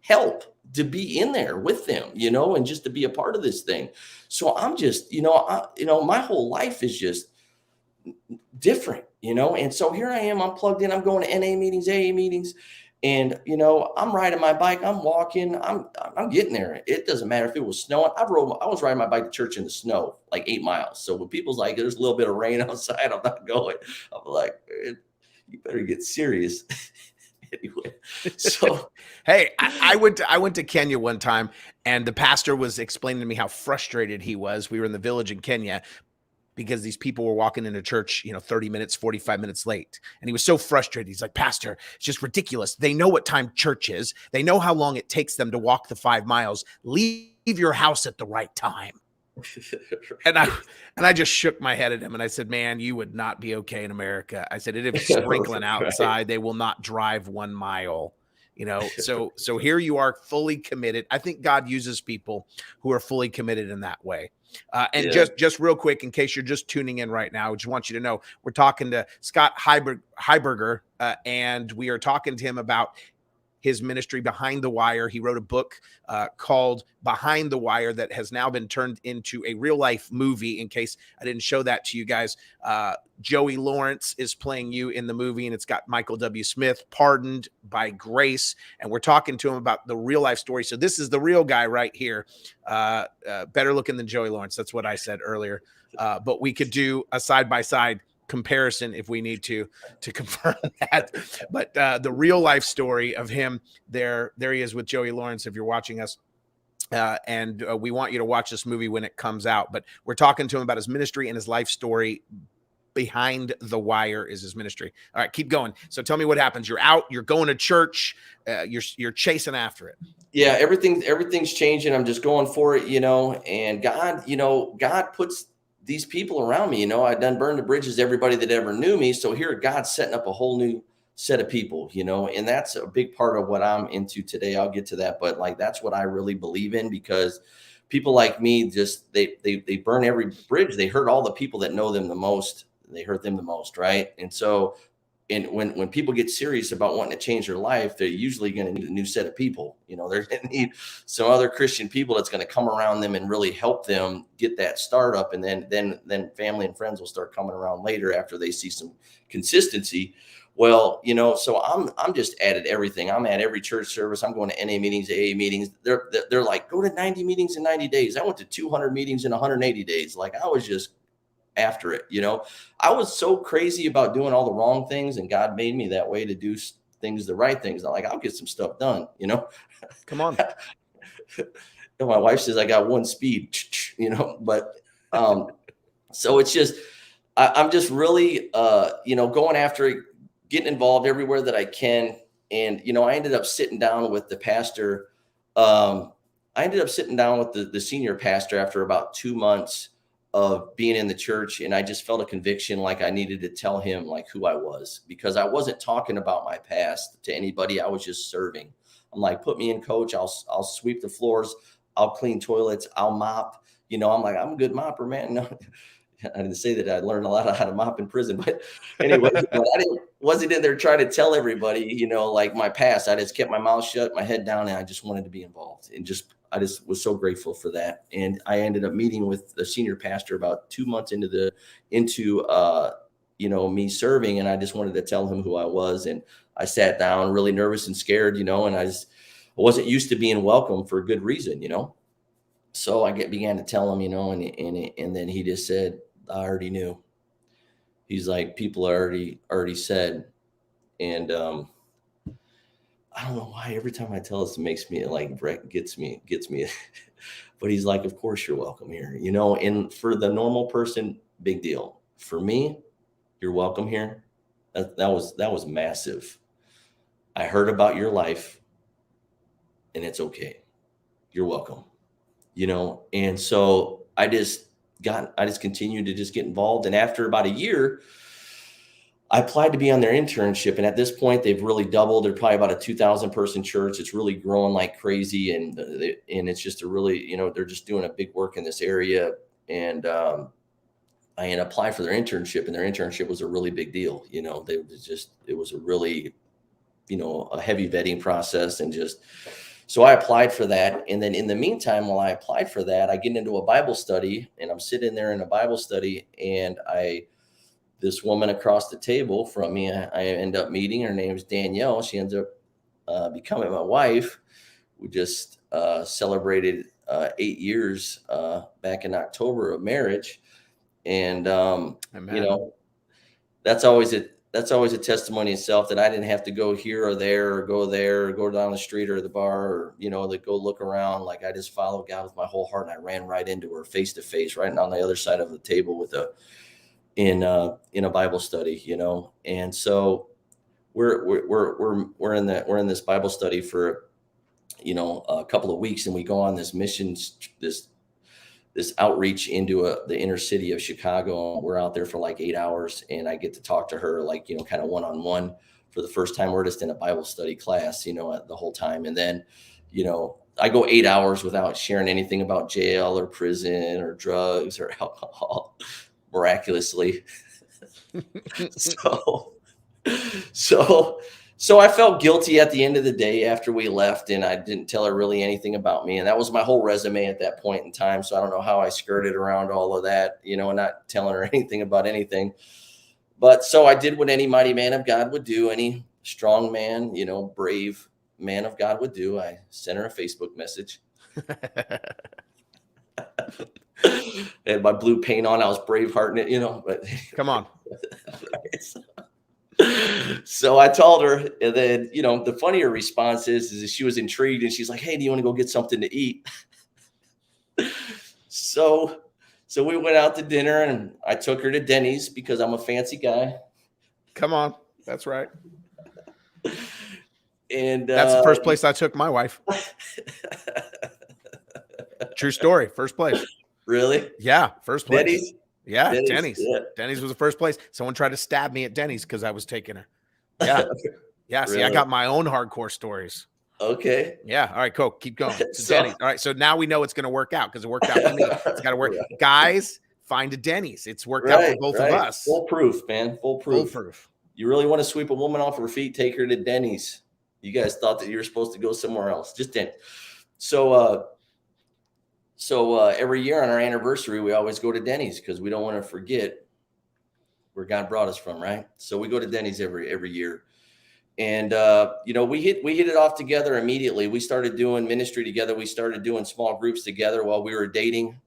help, to be in there with them, and just to be a part of this thing. So I'm just, my whole life is just different, and so here I am, I'm plugged in, I'm going to NA meetings, AA meetings, and, I'm riding my bike, I'm walking, I'm getting there. It doesn't matter if it was snowing. I was riding my bike to church in the snow, like 8 miles. So when people's like, there's a little bit of rain outside, I'm not going. I'm like, you better get serious. Anyway, so hey, I went to Kenya one time, and the pastor was explaining to me how frustrated he was. We were in the village in Kenya because these people were walking into church, 30 minutes, 45 minutes late. And he was so frustrated. He's like, Pastor, it's just ridiculous. They know what time church is. They know how long it takes them to walk the 5 miles. Leave your house at the right time. And I just shook my head at him, and I said, man, you would not be okay in America. I said, it is sprinkling outside. Right. They will not drive 1 mile, so here you are, fully committed. I think God uses people who are fully committed in that way. Just real quick, in case you're just tuning in right now, I just want you to know we're talking to Scott Heiberger, and we are talking to him about his ministry Behind the Wire. He wrote a book called Behind the Wire that has now been turned into a real life movie. In case I didn't show that to you guys, Joey Lawerence is playing you in the movie, and it's got Michael W. Smith, Pardoned by Grace, and we're talking to him about the real life story. So this is the real guy right here, better looking than Joey Lawerence. That's what I said earlier. But we could do a side-by-side comparison if we need to confirm that. But the real life story of him, there he is with Joey Lawerence, if you're watching us. And we want you to watch this movie when it comes out. But we're talking to him about his ministry and his life story. Behind the Wire is his ministry. All right, keep going. So tell me what happens. You're out, you're going to church, you're chasing after it. Yeah, everything's changing. I'm just going for it, and God puts these people around me. I've done burned the bridges, everybody that ever knew me. So here God's setting up a whole new set of people, and that's a big part of what I'm into today. I'll get to that, but that's what I really believe in, because people like me just they burn every bridge. They hurt all the people that know them the most. They hurt them the most, right? And so when people get serious about wanting to change their life, they're usually going to need a new set of people. They're going to need some other Christian people that's going to come around them and really help them get that start up. And then family and friends will start coming around later after they see some consistency. Well, so I'm just at everything. I'm at every church service. I'm going to NA meetings, AA meetings. They're like, go to 90 meetings in 90 days. I went to 200 meetings in 180 days. I was just after it. I was so crazy about doing all the wrong things, and God made me that way to do things, the right things. I'll get some stuff done, Come on. My wife says I got one speed, but so it's just, I'm just really, going after it, getting involved everywhere that I can. And, I ended up sitting down with the pastor. I ended up sitting down with the senior pastor after about 2 months of being in the church. And I just felt a conviction, I needed to tell him who I was, because I wasn't talking about my past to anybody. I was just serving. I'm like, put me in, coach. I'll sweep the floors. I'll clean toilets. I'll mop. I'm like, I'm a good mopper, man. No, I didn't say that I learned a lot of how to mop in prison, but anyway, wasn't in there trying to tell everybody, my past. I just kept my mouth shut, my head down, and I just wanted to be involved, and I just was so grateful for that. And I ended up meeting with the senior pastor about 2 months into me serving. And I just wanted to tell him who I was. And I sat down really nervous and scared, and I wasn't used to being welcome for a good reason, So I began to tell him, and then he just said, I already knew. He's like, people already said. And, I don't know why every time I tell this, it makes me gets me. But he's like, of course you're welcome here, and for the normal person, big deal. For me, you're welcome here. That was massive. I heard about your life, and it's okay. You're welcome, and so I just continued to just get involved. And after about a year, I applied to be on their internship. And at this point, they've really doubled. They're probably about a 2,000 person church. It's really growing like crazy. And it's just a really, they're just doing a big work in this area. And I applied for their internship, and their internship was a really big deal. It was a really, a heavy vetting process, and so I applied for that. And then in the meantime, while I applied for that, I get into a Bible study, and I'm sitting there in a Bible study, and this woman across the table from me, I end up meeting. Her name is Danielle. She ends up becoming my wife. We just celebrated 8 years back in October of marriage. And, that's always a testimony itself, that I didn't have to go here or there, or go down the street or the bar, or, to go look around. I just followed God with my whole heart, and I ran right into her face to face, right on the other side of the table in a Bible study, and so we're in this Bible study for, a couple of weeks, and we go on this missions, this outreach into the inner city of Chicago. We're out there for 8 hours, and I get to talk to her, kind of one-on-one for the first time. We're just in a Bible study class, the whole time. And then, I go 8 hours without sharing anything about jail or prison or drugs or alcohol. Miraculously. so So I felt guilty at the end of the day after we left, and I didn't tell her really anything about me. And that was my whole resume at that point in time. So I don't know how I skirted around all of that, not telling her anything about anything. But so I did what any mighty man of God would do, any strong man, brave man of God would do. I sent her a Facebook message. And my blue paint on, I was bravehearting it, but come on. So I told her, and then, the funnier response is she was intrigued and she's like, hey, do you want to go get something to eat? So we went out to dinner and I took her to Denny's because I'm a fancy guy. Come on. That's right. And that's the first place I took my wife. True story. First place. Really? Yeah. First place. Denny's? Yeah. Denny's. Yeah. Denny's was the first place. Someone tried to stab me at Denny's because I was taking her. Yeah. Yeah. See, I got my own hardcore stories. Okay. Yeah. All right, cool. Keep going. So Denny's. All right. So now we know it's going to work out because it worked out for me. It's got to work. Right. Guys, find a Denny's. It's worked out for both of us. Full proof, man. Full proof. You really want to sweep a woman off her feet, take her to Denny's. You guys thought that you were supposed to go somewhere else. Just Denny's. So every year on our anniversary, we always go to Denny's because we don't want to forget where God brought us from, right? So we go to Denny's every year. And, we hit it off together immediately. We started doing ministry together. We started doing small groups together while we were dating.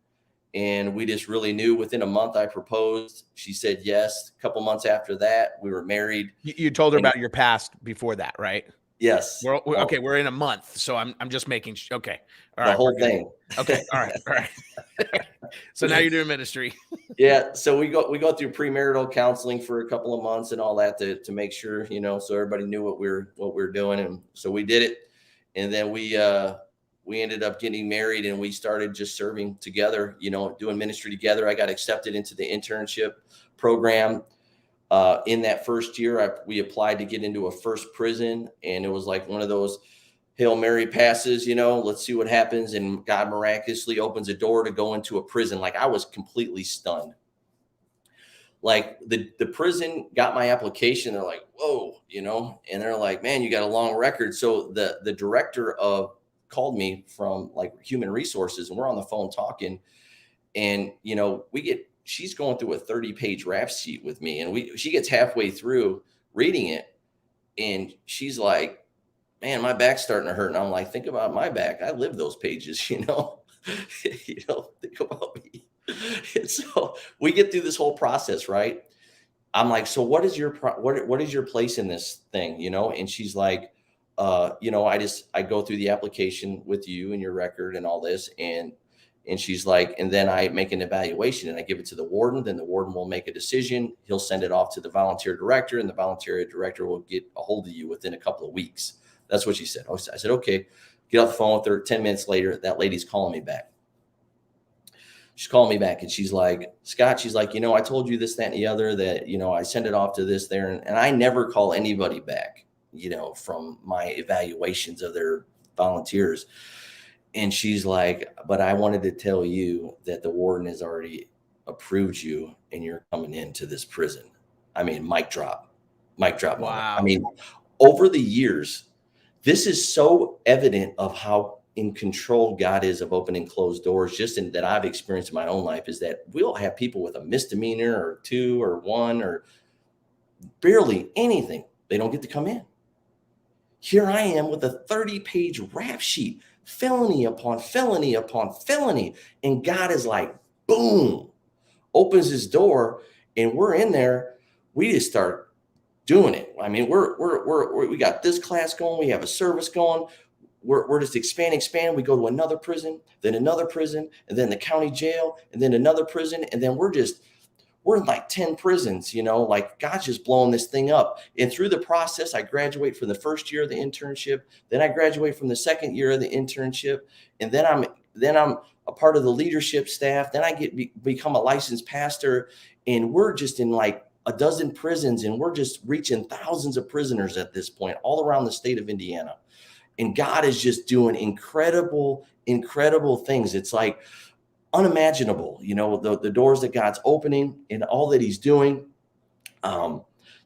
And we just really knew within a month I proposed. She said yes. A couple months after that, we were married. You told her about your past before that, right? Yes. We're in a month. So I'm just making okay. All right. The whole thing. Okay. All right. So now you're doing ministry. Yeah. So we go through premarital counseling for a couple of months and all that to make sure, so everybody knew what we're doing. And so we did it. And then we ended up getting married and we started just serving together, doing ministry together. I got accepted into the internship program. In that first year, we applied to get into a first prison, and it was like one of those Hail Mary passes, let's see what happens. And God miraculously opens a door to go into a prison. Like I was completely stunned. Like the prison got my application. They're like, whoa, and they're like, man, you got a long record. So the director called me from like human resources, and we're on the phone talking, and, she's going through a 30-page rap sheet with me. And she gets halfway through reading it and she's like, man, my back's starting to hurt. And I'm like, think about my back. I lived those pages, think about me. And so we get through this whole process, right? I'm like, so what is your place in this thing? And she's like, I go through the application with you and your record and all this. And she's like, and then I make an evaluation and I give it to the warden. Then the warden will make a decision. He'll send it off to the volunteer director, and the volunteer director will get a hold of you within a couple of weeks. That's what she said. I said, okay, get off the phone with her. 10 minutes later, that lady's calling me back. She's calling me back and she's like, Scott, she's like, I told you this, that, and the other, that, I send it off to this there. And I never call anybody back, from my evaluations of their volunteers. And she's like, but I wanted to tell you that the warden has already approved you and you're coming into this prison. I mean, mic drop. Wow. I mean, over the years, this is so evident of how in control God is of opening closed doors, just that I've experienced in my own life, is that we'll have people with a misdemeanor or 2 or 1 or barely anything. They don't get to come in. Here I am with a 30-page rap sheet. Felony upon felony upon felony. And God is like, boom, opens his door and we're in there. We just start doing it. I mean, we got this class going. We have a service going. We're just expanding. We go to another prison, then another prison, and then the county jail, and then another prison. And then we're in like 10 prisons, like God's just blowing this thing up. And through the process, I graduate from the first year of the internship. Then I graduate from the second year of the internship. And then I'm a part of the leadership staff. Then I become a licensed pastor. And we're just in like a dozen prisons, and we're just reaching thousands of prisoners at this point, all around the state of Indiana. And God is just doing incredible, incredible things. It's like unimaginable, the doors that God's opening and all that he's doing.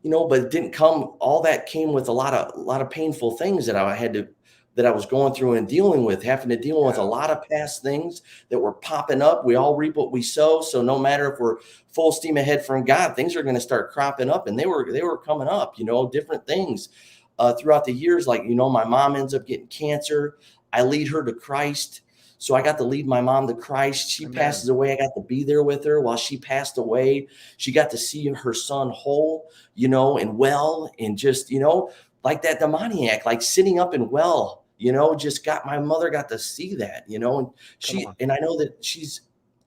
but it didn't come, all that came with a lot of painful things that I was going through and dealing with, having to deal with a lot of past things that were popping up. We all reap what we sow. So no matter if we're full steam ahead from God, things are going to start cropping up, and they were coming up, different things throughout the years. Like, my mom ends up getting cancer. I lead her to Christ. So I got to lead my mom to Christ. She Amen. passes away. I got to be there with her while she passed away. She got to see her son whole, and well, and just, like that demoniac, like sitting up and well, my mother got to see that, and I know that she's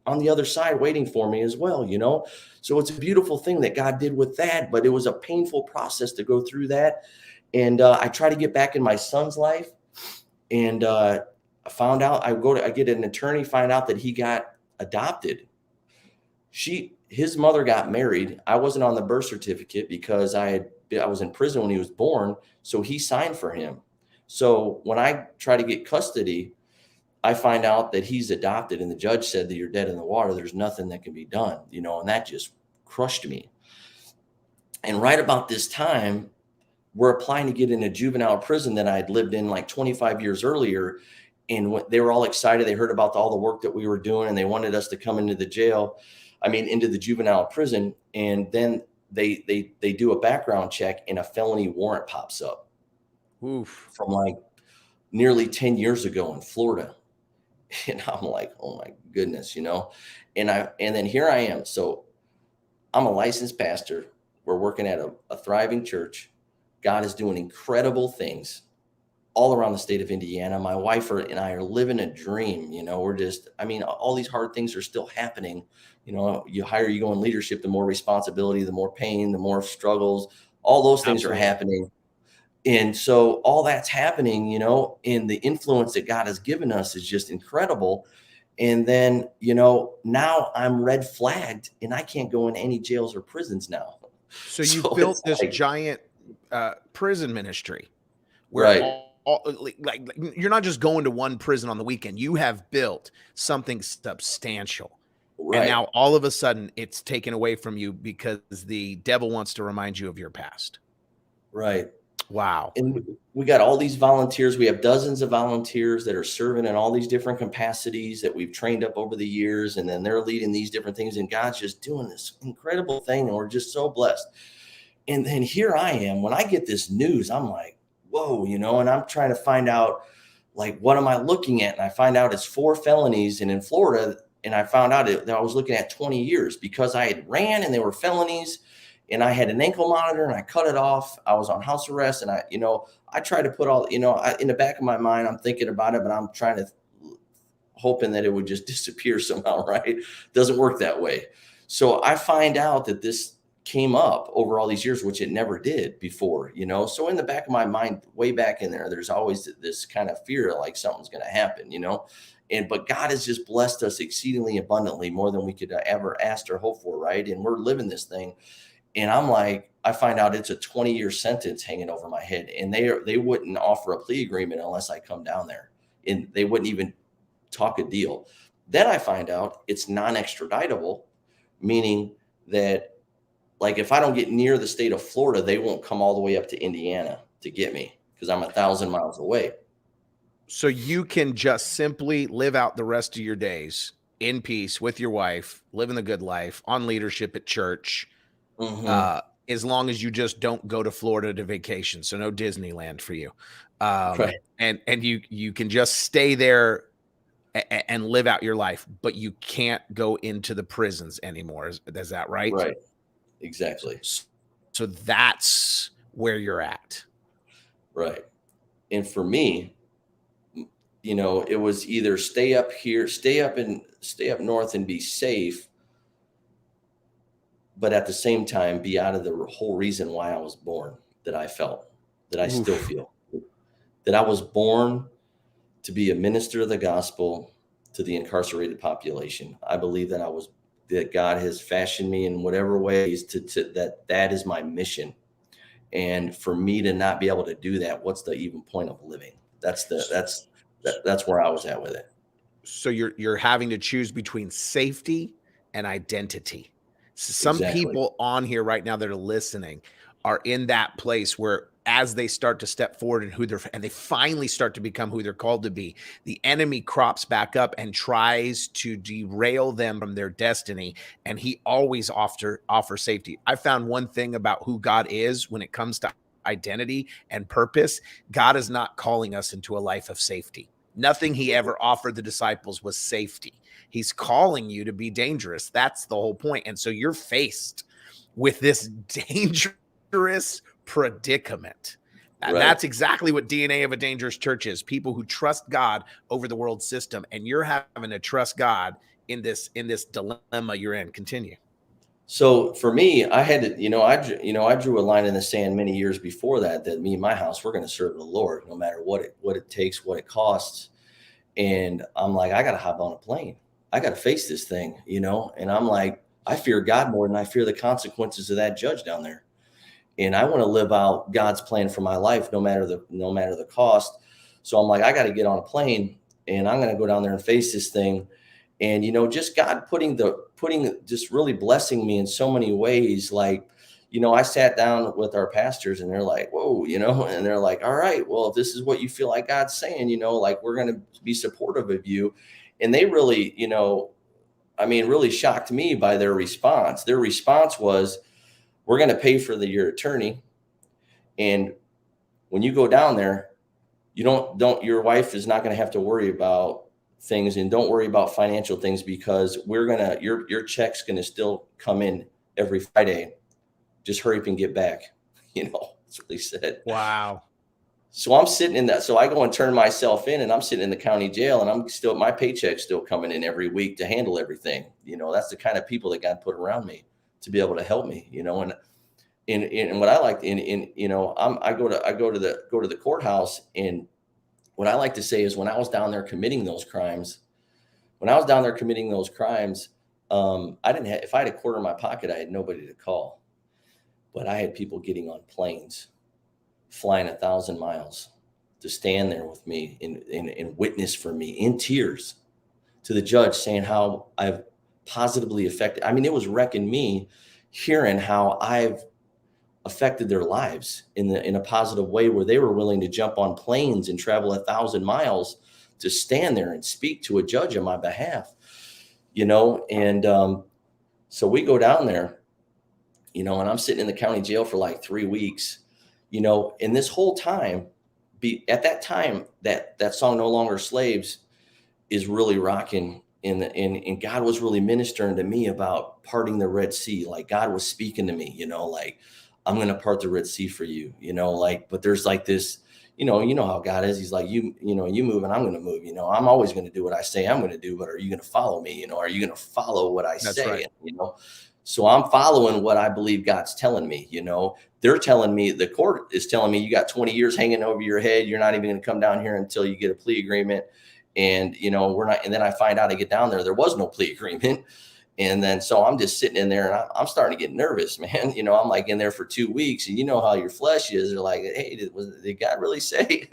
on the other side waiting for me as well, So it's a beautiful thing that God did with that, but it was a painful process to go through that. And I try to get back in my son's life, and I found out, I get an attorney, find out that he got adopted. His mother got married. I wasn't on the birth certificate because I was in prison when he was born. So he signed for him. So when I try to get custody, I find out that he's adopted, and the judge said that you're dead in the water. There's nothing that can be done, and that just crushed me. And right about this time, we're applying to get in a juvenile prison that I had lived in like 25 years earlier. And they were all excited. They heard about all the work that we were doing, and they wanted us to come into the into the juvenile prison. And then they do a background check, and a felony warrant pops up. Oof. From like nearly 10 years ago in Florida. And I'm like, oh my goodness, and then here I am. So I'm a licensed pastor. We're working at a thriving church. God is doing incredible things all around the state of Indiana. My wife and I are living a dream. We're just, all these hard things are still happening. You higher you go in leadership, the more responsibility, the more pain, the more struggles, all those things are happening. And so all that's happening, and the influence that God has given us is just incredible. And then, now I'm red flagged, and I can't go in any jails or prisons now. So you built this giant prison ministry where right. Like you're not just going to one prison on the weekend. You have built something substantial. Right. And now all of a sudden it's taken away from you because the devil wants to remind you of your past. Right. Wow. And we got all these volunteers. We have dozens of volunteers that are serving in all these different capacities that we've trained up over the years. And then they're leading these different things. And God's just doing this incredible thing. And we're just so blessed. And then here I am. When I get this news, I'm like, whoa, and I'm trying to find out, like, what am I looking at? And I find out it's 4 felonies. And in Florida, and I found out that I was looking at 20 years because I had ran and they were felonies. And I had an ankle monitor and I cut it off. I was on house arrest, and I try to put all, in the back of my mind, I'm thinking about it, but I'm hoping that it would just disappear somehow, right? Doesn't work that way. So I find out that this came up over all these years, which it never did before, So in the back of my mind, way back in there's always this kind of fear, like something's going to happen, but God has just blessed us exceedingly abundantly, more than we could ever ask or hope for, right? And we're living this thing. And I'm like, I find out it's a 20-year sentence hanging over my head. And they wouldn't offer a plea agreement unless I come down there. And they wouldn't even talk a deal. Then I find out it's non-extraditable, meaning that, like, if I don't get near the state of Florida, they won't come all the way up to Indiana to get me because I'm 1,000 miles away. So you can just simply live out the rest of your days in peace with your wife, living the good life, on leadership at church. Mm-hmm. As long as you just don't go to Florida to vacation. So no Disneyland for you. Right. And you can just stay there and live out your life, but you can't go into the prisons anymore. Is that right? Right. Exactly. So that's where you're at. Right. And for me, it was either stay up north and be safe, but at the same time, be out of the whole reason why I was born, that I felt, that I still feel, that I was born to be a minister of the gospel to the incarcerated population. I believe that God has fashioned me in whatever ways that is my mission. And for me to not be able to do that, what's the even point of living? That's where I was at with it. So you're having to choose between safety and identity. Some Exactly. people on here right now that are listening are in that place where as they start to step forward and they finally start to become who they're called to be, the enemy crops back up and tries to derail them from their destiny. And he always offers safety. I found one thing about who God is when it comes to identity and purpose. God is not calling us into a life of safety. Nothing he ever offered the disciples was safety. He's calling you to be dangerous. That's the whole point. And so you're faced with this dangerous predicament. And that's exactly what DNA of a Dangerous Church is. People who trust God over the world system. And you're having to trust God in this dilemma you're in. Continue. So for me, I had to, I drew a line in the sand many years before that me and my house, we're going to serve the Lord no matter what it takes, what it costs. And I'm like, I got to hop on a plane. I got to face this thing, and I'm like, I fear God more than I fear the consequences of that judge down there. And I want to live out God's plan for my life, no matter the cost. So I'm like, I got to get on a plane and I'm going to go down there and face this thing. And, just God just really blessing me in so many ways. Like, I sat down with our pastors and they're like, whoa, and they're like, all right, well, if this is what you feel like God's saying, like, we're going to be supportive of you. And they really, really shocked me by their response. Their response was, we're going to pay for your attorney. And when you go down there, your wife is not going to have to worry about things, and don't worry about financial things, because your check's going to still come in every Friday. Just hurry up and get back. That's what they said. Wow. So I'm sitting in that. So I go and turn myself in, and I'm sitting in the county jail, and my paycheck's still coming in every week to handle everything. That's the kind of people that God put around me to be able to help me, and what I like, I go to the courthouse, and what I like to say is, when I was down there committing those crimes, I didn't have, if I had a quarter in my pocket, I had nobody to call, but I had people getting on planes, flying 1,000 miles to stand there with me and witness for me in tears to the judge, saying how I've positively affected. I mean, it was wrecking me hearing how I've affected their lives in a positive way, where they were willing to jump on planes and travel 1,000 miles to stand there and speak to a judge on my behalf, and so we go down there, and I'm sitting in the county jail for like 3 weeks, and this whole time, at that time, that song "No Longer Slaves" is really rocking. And God was really ministering to me about parting the Red Sea. Like, God was speaking to me, like, I'm going to part the Red Sea for you, but there's like this, how God is. He's like, you move and I'm going to move, I'm always going to do what I say I'm going to do, but are you going to follow me? Are you going to follow what I say? Right. So I'm following what I believe God's telling me, they're telling me, the court is telling me, you got 20 years hanging over your head. You're not even going to come down here until you get a plea agreement. And, we're not, and then I find out, I get down there was no plea agreement. And then, so I'm just sitting in there, and I'm starting to get nervous, man. I'm like in there for 2 weeks, and how your flesh is. They're like, hey, did God really say,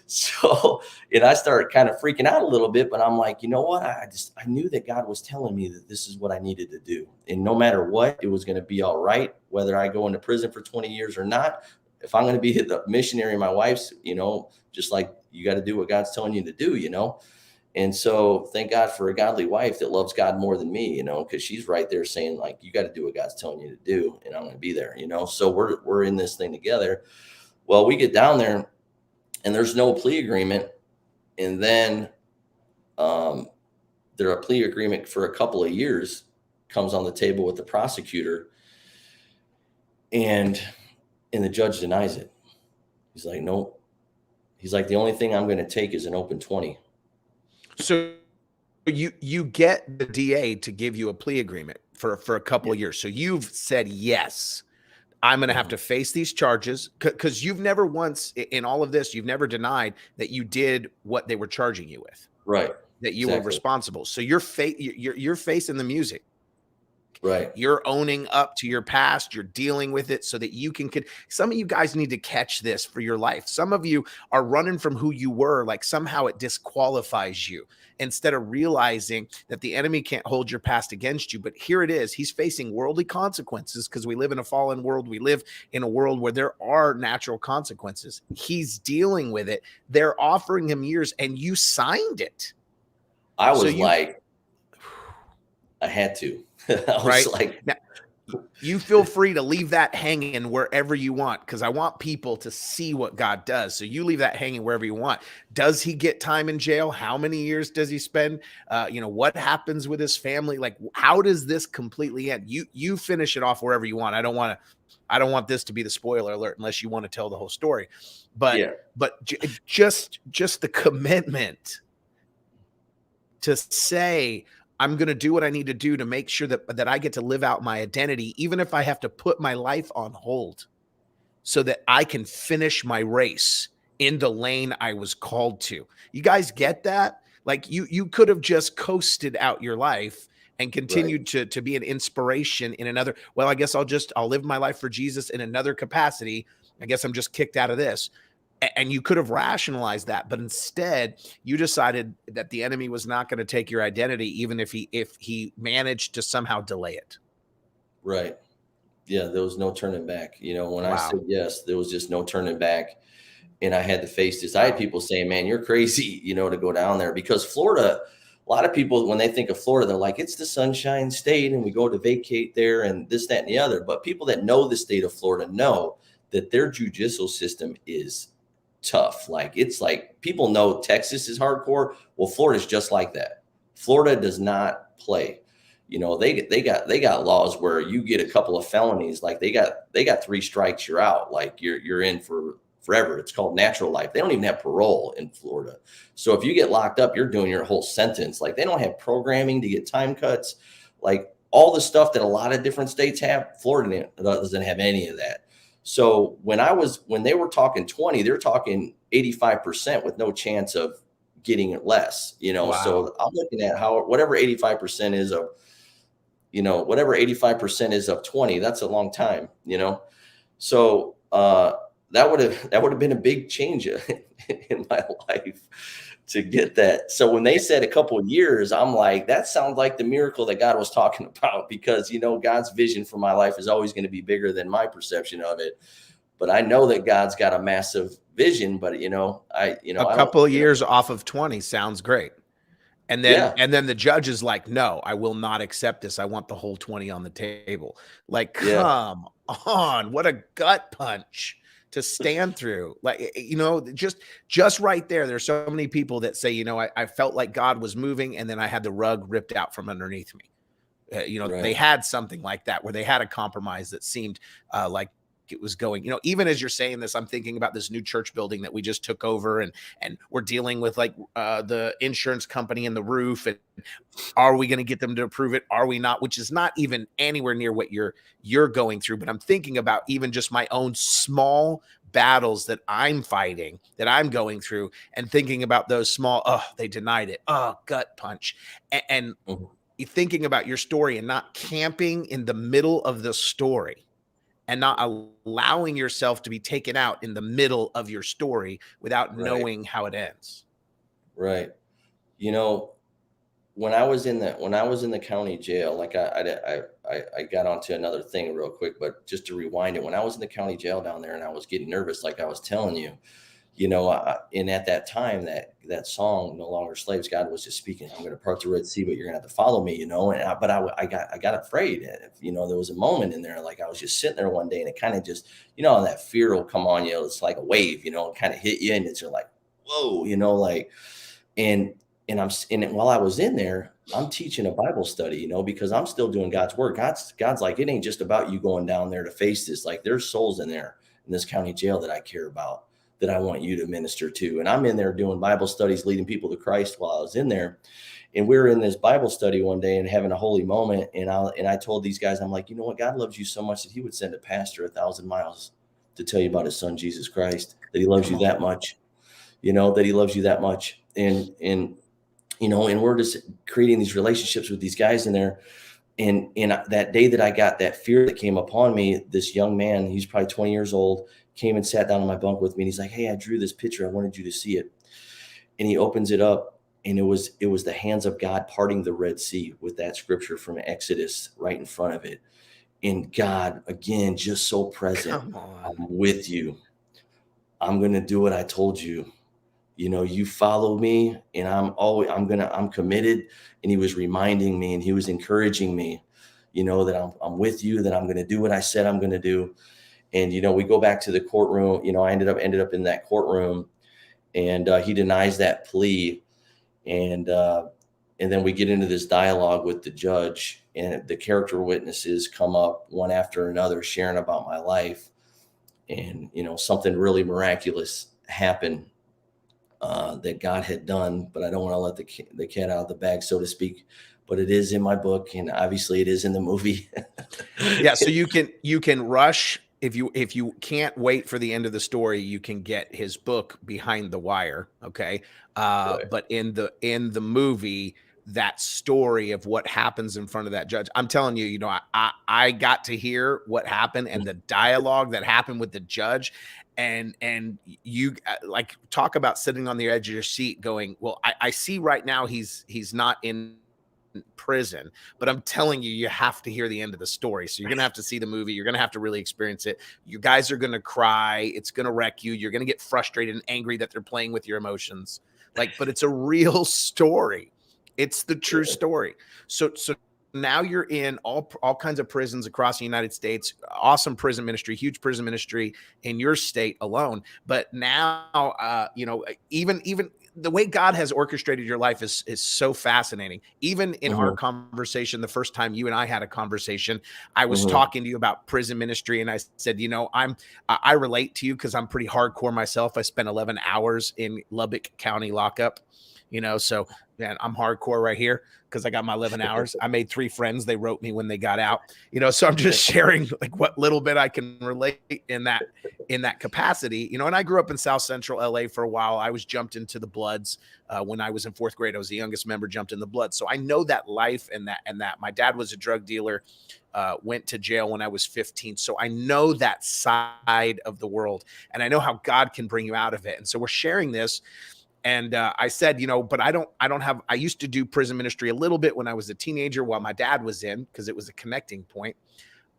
So, and I started kind of freaking out a little bit, but I'm like, what? I knew that God was telling me that this is what I needed to do. And no matter what, it was going to be all right, whether I go into prison for 20 years or not. If I'm going to be the missionary, my wife's, just like, you got to do what God's telling you to do, And so thank God for a godly wife that loves God more than me, because she's right there saying, like, you got to do what God's telling you to do. And I'm going to be there, so we're in this thing together. Well, we get down there and there's no plea agreement. And then there a plea agreement for a couple of years comes on the table with the prosecutor, and the judge denies it. He's like, nope. He's like, the only thing I'm going to take is an open 20. So you get the DA to give you a plea agreement for a couple of years. So you've said, yes, I'm going to have to face these charges, because you've never once in all of this, you've never denied that you did what they were charging you with. Right. That you were responsible. So you're facing the music. Right. You're owning up to your past. You're dealing with it so that you can. Some of you guys need to catch this for your life. Some of you are running from who you were, like somehow it disqualifies you, instead of realizing that the enemy can't hold your past against you. But here it is. He's facing worldly consequences because we live in a fallen world. We live in a world where there are natural consequences. He's dealing with it. They're offering him years, and you signed it. I was like, I had to. I was like, now, you feel free to leave that hanging wherever you want, because I want people to see what God does. So you leave that hanging wherever you want. Does he get time in jail? How many years does he spend? What happens with his family? Like, how does this completely end? You finish it off wherever you want. I don't want this to be the spoiler alert unless you want to tell the whole story. But just the commitment to say, I'm going to do what I need to do to make sure that I get to live out my identity, even if I have to put my life on hold so that I can finish my race in the lane I was called to. You guys get that? Like you could have just coasted out your life and continued to be an inspiration in another. Well, I guess I'll live my life for Jesus in another capacity. I guess I'm just kicked out of this. And you could have rationalized that, but instead you decided that the enemy was not going to take your identity, even if he managed to somehow delay it. Right. Yeah. There was no turning back. When I said yes, there was just no turning back. And I had to face this. I had people saying, man, you're crazy, to go down there, because Florida, a lot of people, when they think of Florida, they're like, it's the Sunshine State and we go to vacate there and this, that, and the other. But people that know the state of Florida know that their judicial system is tough. Like, it's like, people know Texas is hardcore. Well, Florida's just like that. Florida does not play. They got laws where you get a couple of felonies, like they got 3 strikes, you're out. Like you're in for forever. It's called natural life. They don't even have parole in Florida. So if you get locked up, you're doing your whole sentence. Like, they don't have programming to get time cuts. Like, all the stuff that a lot of different states have, Florida doesn't have any of that. So when they were talking 20, they're talking 85% with no chance of getting it less, Wow. So I'm looking at whatever 85% is of 20, that's a long time, So that would have been a big change in my life to get that. So when they said a couple of years, I'm like, that sounds like the miracle that God was talking about, because, God's vision for my life is always going to be bigger than my perception of it. But I know that God's got a massive vision, but a couple of years off of 20 sounds great. And then the judge is like, no, I will not accept this. I want the whole 20 on the table. Like, come on, what a gut punch to stand through. Like, just right there. There's so many people that say, I felt like God was moving, and then I had the rug ripped out from underneath me. They had something like that, where they had a compromise that seemed like it was going, even as you're saying this, I'm thinking about this new church building that we just took over, and we're dealing with the insurance company and the roof, and are we going to get them to approve it? Are we not? Which is not even anywhere near what you're going through. But I'm thinking about even just my own small battles that I'm fighting, that I'm going through, and thinking about those small, they denied it. Gut punch. And thinking about your story and not camping in the middle of the story, and not allowing yourself to be taken out in the middle of your story without knowing how it ends. Right. When I was in the county jail, like I got onto another thing real quick, but just to rewind it, when I was in the county jail down there and I was getting nervous, like I was telling you, and at that time, that song, No Longer Slaves, God was just speaking, I'm going to part the Red Sea, but you're going to have to follow me, but I got afraid. There was a moment in there, like I was just sitting there one day, and it kind of just, that fear will come on you. It's like a wave, it kind of hit you, and it's like, whoa, and while I was in there, I'm teaching a Bible study, because I'm still doing God's work. God's like, it ain't just about you going down there to face this. Like, there's souls in there in this county jail that I care about, that I want you to minister to. And I'm in there doing Bible studies, leading people to Christ while I was in there. And we were in this Bible study one day and having a holy moment. And I told these guys, I'm like, God loves you so much that he would send a pastor 1,000 miles to tell you about his son, Jesus Christ, that he loves you that much, that he loves you that much. And we're just creating these relationships with these guys in there. And that day that I got that fear that came upon me, this young man, he's probably 20 years old, came and sat down on my bunk with me. And he's like, "Hey, I drew this picture. I wanted you to see it." And he opens it up, and it was the hands of God parting the Red Sea with that scripture from Exodus right in front of it. And God, again, just so present. Come on. "I'm with you. I'm going to do what I told you. You follow me, and I'm committed." And he was reminding me, and he was encouraging me, that I'm with you, that I'm going to do what I said I'm going to do. And, we go back to the courtroom. I ended up in that courtroom, and he denies that plea. And then we get into this dialogue with the judge, and the character witnesses come up one after another, sharing about my life. And, something really miraculous happened that God had done, but I don't want to let the cat out of the bag, so to speak. But it is in my book, and obviously it is in the movie. Yeah, so you can rush if you can't wait for the end of the story, you can get his book Behind the Wire, okay? Right. But in the movie, that story of what happens in front of that judge, I'm telling you, I got to hear what happened and the dialogue that happened with the judge, and you like talk about sitting on the edge of your seat going, well, I see right now he's not in prison, but I'm telling you, you have to hear the end of the story. So you're going to have to see the movie. You're going to have to really experience it. You guys are going to cry. It's going to wreck you. You're going to get frustrated and angry that they're playing with your emotions. But it's a real story. It's the true story. So now you're in all kinds of prisons across the United States. Awesome prison ministry, huge prison ministry in your state alone. But now, even the way God has orchestrated your life is so fascinating. Even in our conversation, the first time you and I had a conversation, I was talking to you about prison ministry, and I said, I relate to you because I'm pretty hardcore myself. I spent 11 hours in Lubbock County lockup, so man, I'm hardcore right here because I got my 11 hours. I made 3 friends. They wrote me when they got out, so I'm just sharing like what little bit I can relate in that capacity, and I grew up in South Central LA for a while. I was jumped into the Bloods when I was in 4th grade. I was the youngest member jumped in the Bloods. So I know that life and that my dad was a drug dealer, went to jail when I was 15. So I know that side of the world, and I know how God can bring you out of it. And so we're sharing this. And I said, but I used to do prison ministry a little bit when I was a teenager while my dad was in, because it was a connecting point.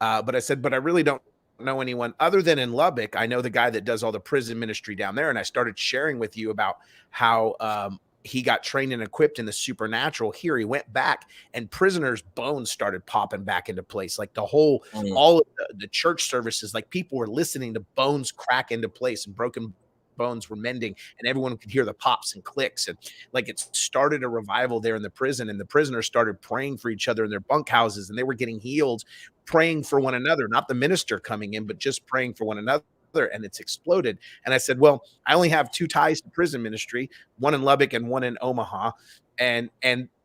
But I said, but I really don't know anyone other than in Lubbock. I know the guy that does all the prison ministry down there. And I started sharing with you about how he got trained and equipped in the supernatural here. He went back, and prisoners' bones started popping back into place. Like all of the church services, like people were listening to bones crack into place, and broken bones were mending, and everyone could hear the pops and clicks, and like it started a revival there in the prison, and the prisoners started praying for each other in their bunkhouses, and they were getting healed, praying for one another, not the minister coming in, but just praying for one another. And it's exploded. And I said, well, I only have 2 ties to prison ministry, one in Lubbock and one in Omaha. And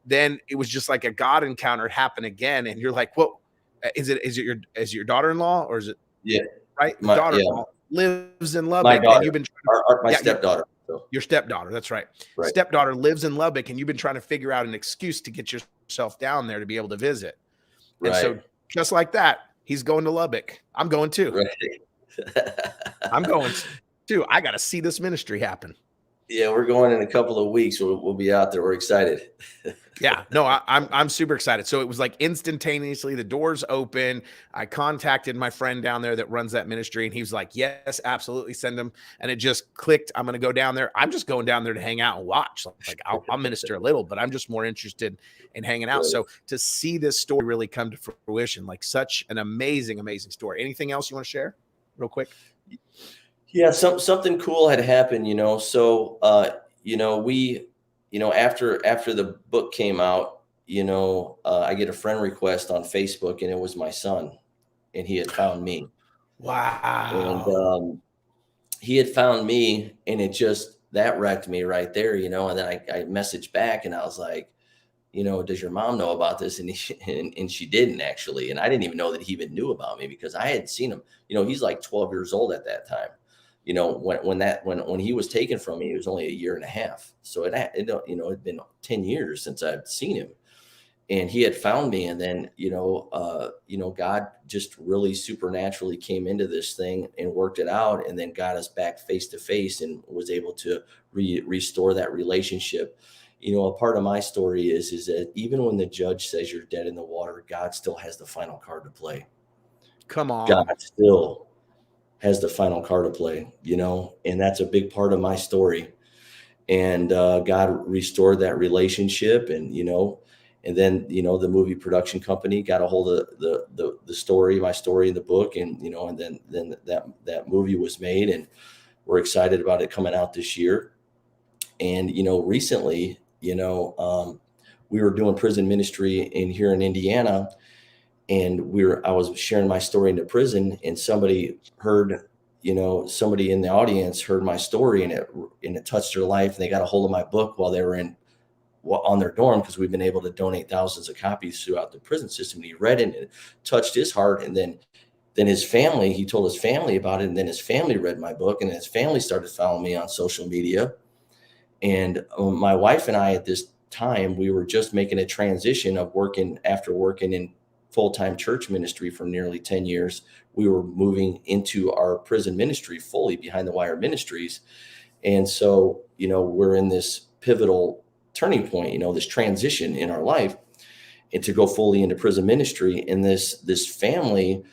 then it was just like a God encounter happened again. And you're like, well, is it your daughter-in-law, or is it? Yeah. Right. The daughter-in-law lives in Lubbock. My daughter, and you've been my stepdaughter. Your stepdaughter. That's right. Stepdaughter lives in Lubbock, and you've been trying to figure out an excuse to get yourself down there to be able to visit. And so just like that, he's going to Lubbock. I'm going too. Right. I'm going too. I got to see this ministry happen. Yeah, we're going in a couple of weeks. We'll be out there. We're excited. Yeah, no, I'm super excited. So it was like instantaneously the doors open. I contacted my friend down there that runs that ministry, and he was like, yes, absolutely, send him. And it just clicked. I'm going to go down there. I'm just going down there to hang out and watch. Like I'll minister a little, but I'm just more interested in hanging out. So to see this story really come to fruition, like such an amazing, amazing story. Anything else you want to share real quick? Yeah, something cool had happened, So, we, after the book came out, I get a friend request on Facebook, and it was my son, and he had found me. Wow. And he had found me, and that wrecked me right there, And then I messaged back, and I was like, does your mom know about this? And she didn't, actually. And I didn't even know that he even knew about me, because I had seen him. He's like 12 years old at that time. When he was taken from me, he was only 1.5 years. So it'd been 10 years since I'd seen him. and he had found me. And then, God just really supernaturally came into this thing and worked it out, and then got us back face to face and was able to restore that relationship. A part of my story is that even when the judge says you're dead in the water, God still has the final card to play. Come God on. still has the final card to play, and that's a big part of my story. And God restored that relationship, and then the movie production company got a hold of the story, my story in the book, and then that movie was made, and we're excited about it coming out this year. And recently, we were doing prison ministry here in Indiana, and I was sharing my story in the prison, and somebody in the audience heard my story, and it touched their life, and they got a hold of my book while they were on their dorm, because we've been able to donate thousands of copies throughout the prison system. And he read it, and it touched his heart. And then his family, he told his family about it, and then his family read my book, and his family started following me on social media. And my wife and I, at this time, we were just making a transition of working in full-time church ministry for nearly 10 years. We were moving into our prison ministry fully, Behind the Wire Ministries. And so, we're in this pivotal turning point, this transition in our life, and to go fully into prison ministry. And this family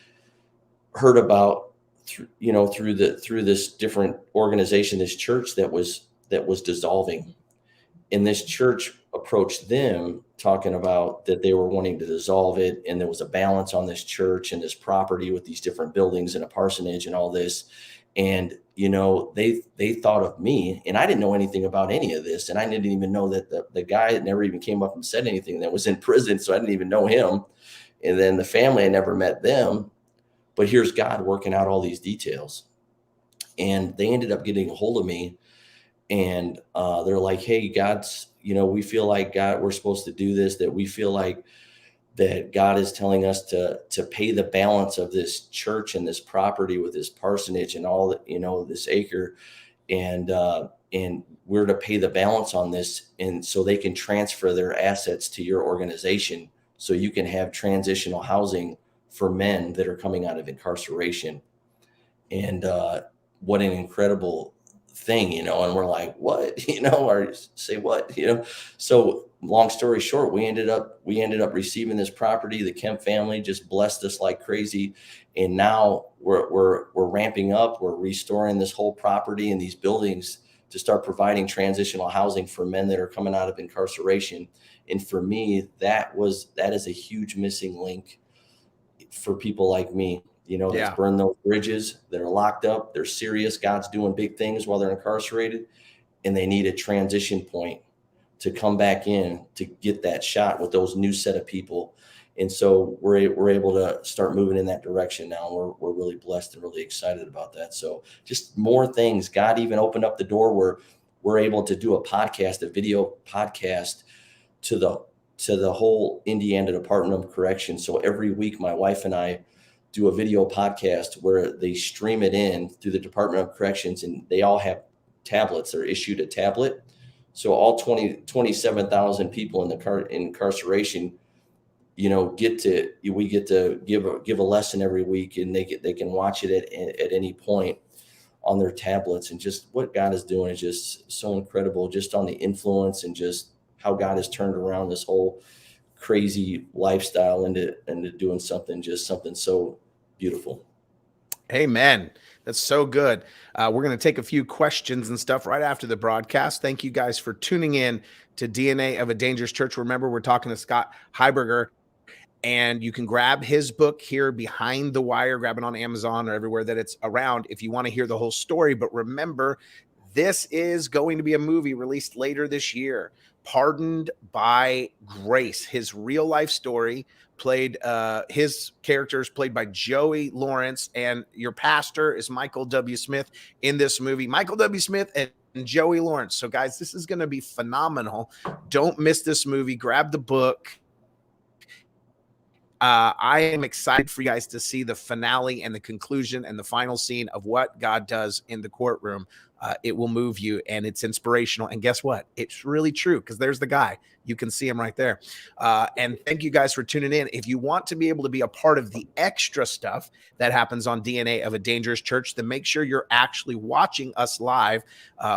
heard about, through this different organization, this church that was dissolving. And this church approached them talking about that they were wanting to dissolve it. And there was a balance on this church and this property with these different buildings and a parsonage and all this. And, they thought of me, and I didn't know anything about any of this. And I didn't even know that the guy that never even came up and said anything that was in prison. So I didn't even know him. And then the family, I never met them, but here's God working out all these details. And they ended up getting a hold of me, and they're like, hey, God's, we feel like God, we're supposed to do this, that we feel like that God is telling us to pay the balance of this church and this property with this parsonage and all that, this acre. And we're to pay the balance on this. And so they can transfer their assets to your organization, so you can have transitional housing for men that are coming out of incarceration. And what an incredible thing, and we're like, what, or say what, so long story short, we ended up receiving this property. The Kemp family just blessed us like crazy. And now we're ramping up, we're restoring this whole property and these buildings to start providing transitional housing for men that are coming out of incarceration. And for me, that is a huge missing link for people like me, that's burned those bridges, that are locked up, they're serious, God's doing big things while they're incarcerated, and they need a transition point to come back in to get that shot with those new set of people. And so we're able to start moving in that direction now. We're really blessed and really excited about that. So just more things. God even opened up the door where we're able to do a video podcast to the whole Indiana Department of Corrections. So every week, my wife and I do a video podcast where they stream it in through the Department of Corrections, and they all have tablets. They're issued a tablet. So all 27,000 people in incarceration, we get to give a lesson every week, and they can watch it at any point on their tablets. And just what God is doing is just so incredible, just on the influence and just how God has turned around this whole crazy lifestyle into doing something so beautiful. Amen. That's so good. We're going to take a few questions and stuff right after the broadcast. Thank you guys for tuning in to DNA of a Dangerous Church. Remember, we're talking to Scott Highberger, and you can grab his book here, Behind the Wire. Grab it on Amazon or everywhere that it's around if you want to hear the whole story. But remember, this is going to be a movie released later this year, Pardoned by Grace. His real life story his character is played by Joey Lawerence, and your pastor is Michael W. Smith in this movie. Michael W. Smith and Joey Lawerence. So guys, this is going to be phenomenal. Don't miss this movie. Grab the book. I am excited for you guys to see the finale and the conclusion and the final scene of what God does in the courtroom. It will move you, and it's inspirational. And guess what? It's really true, because there's the guy. You can see him right there. And thank you guys for tuning in. If you want to be able to be a part of the extra stuff that happens on DNA of a Dangerous Church, then make sure you're actually watching us live,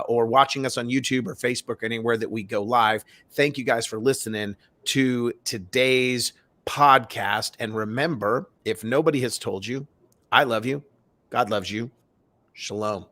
or watching us on YouTube or Facebook, or anywhere that we go live. Thank you guys for listening to today's podcast. And remember, if nobody has told you, I love you, God loves you. Shalom.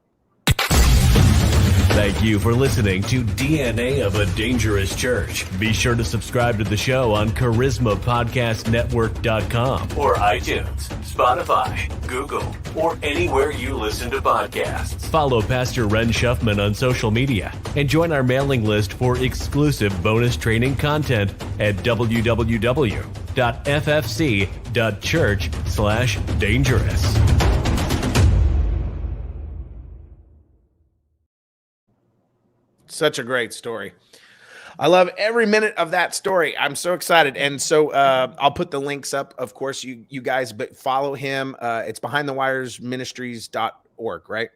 Thank you for listening to DNA of a Dangerous Church. Be sure to subscribe to the show on charismapodcastnetwork.com or iTunes, Spotify, Google, or anywhere you listen to podcasts. Follow Pastor Ren Schuffman on social media and join our mailing list for exclusive bonus training content at www.ffc.church/dangerous. Such a great story. I love every minute of that story. I'm so excited. And so I'll put the links up, of course, you guys, but follow him. It's behindthewiresministries.org, right?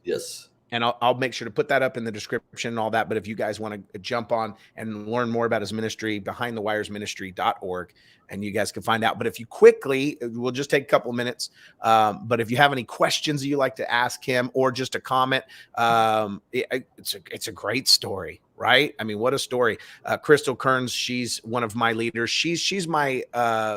Yes. And I'll make sure to put that up in the description and all that. But if you guys want to jump on and learn more about his ministry, behindthewiresministry.org, and you guys can find out. But if you quickly, we'll just take a couple of minutes. But if you have any questions you like to ask him, or just a comment, it's a great story, right? I mean, what a story. Crystal Kearns, she's one of my leaders. She's my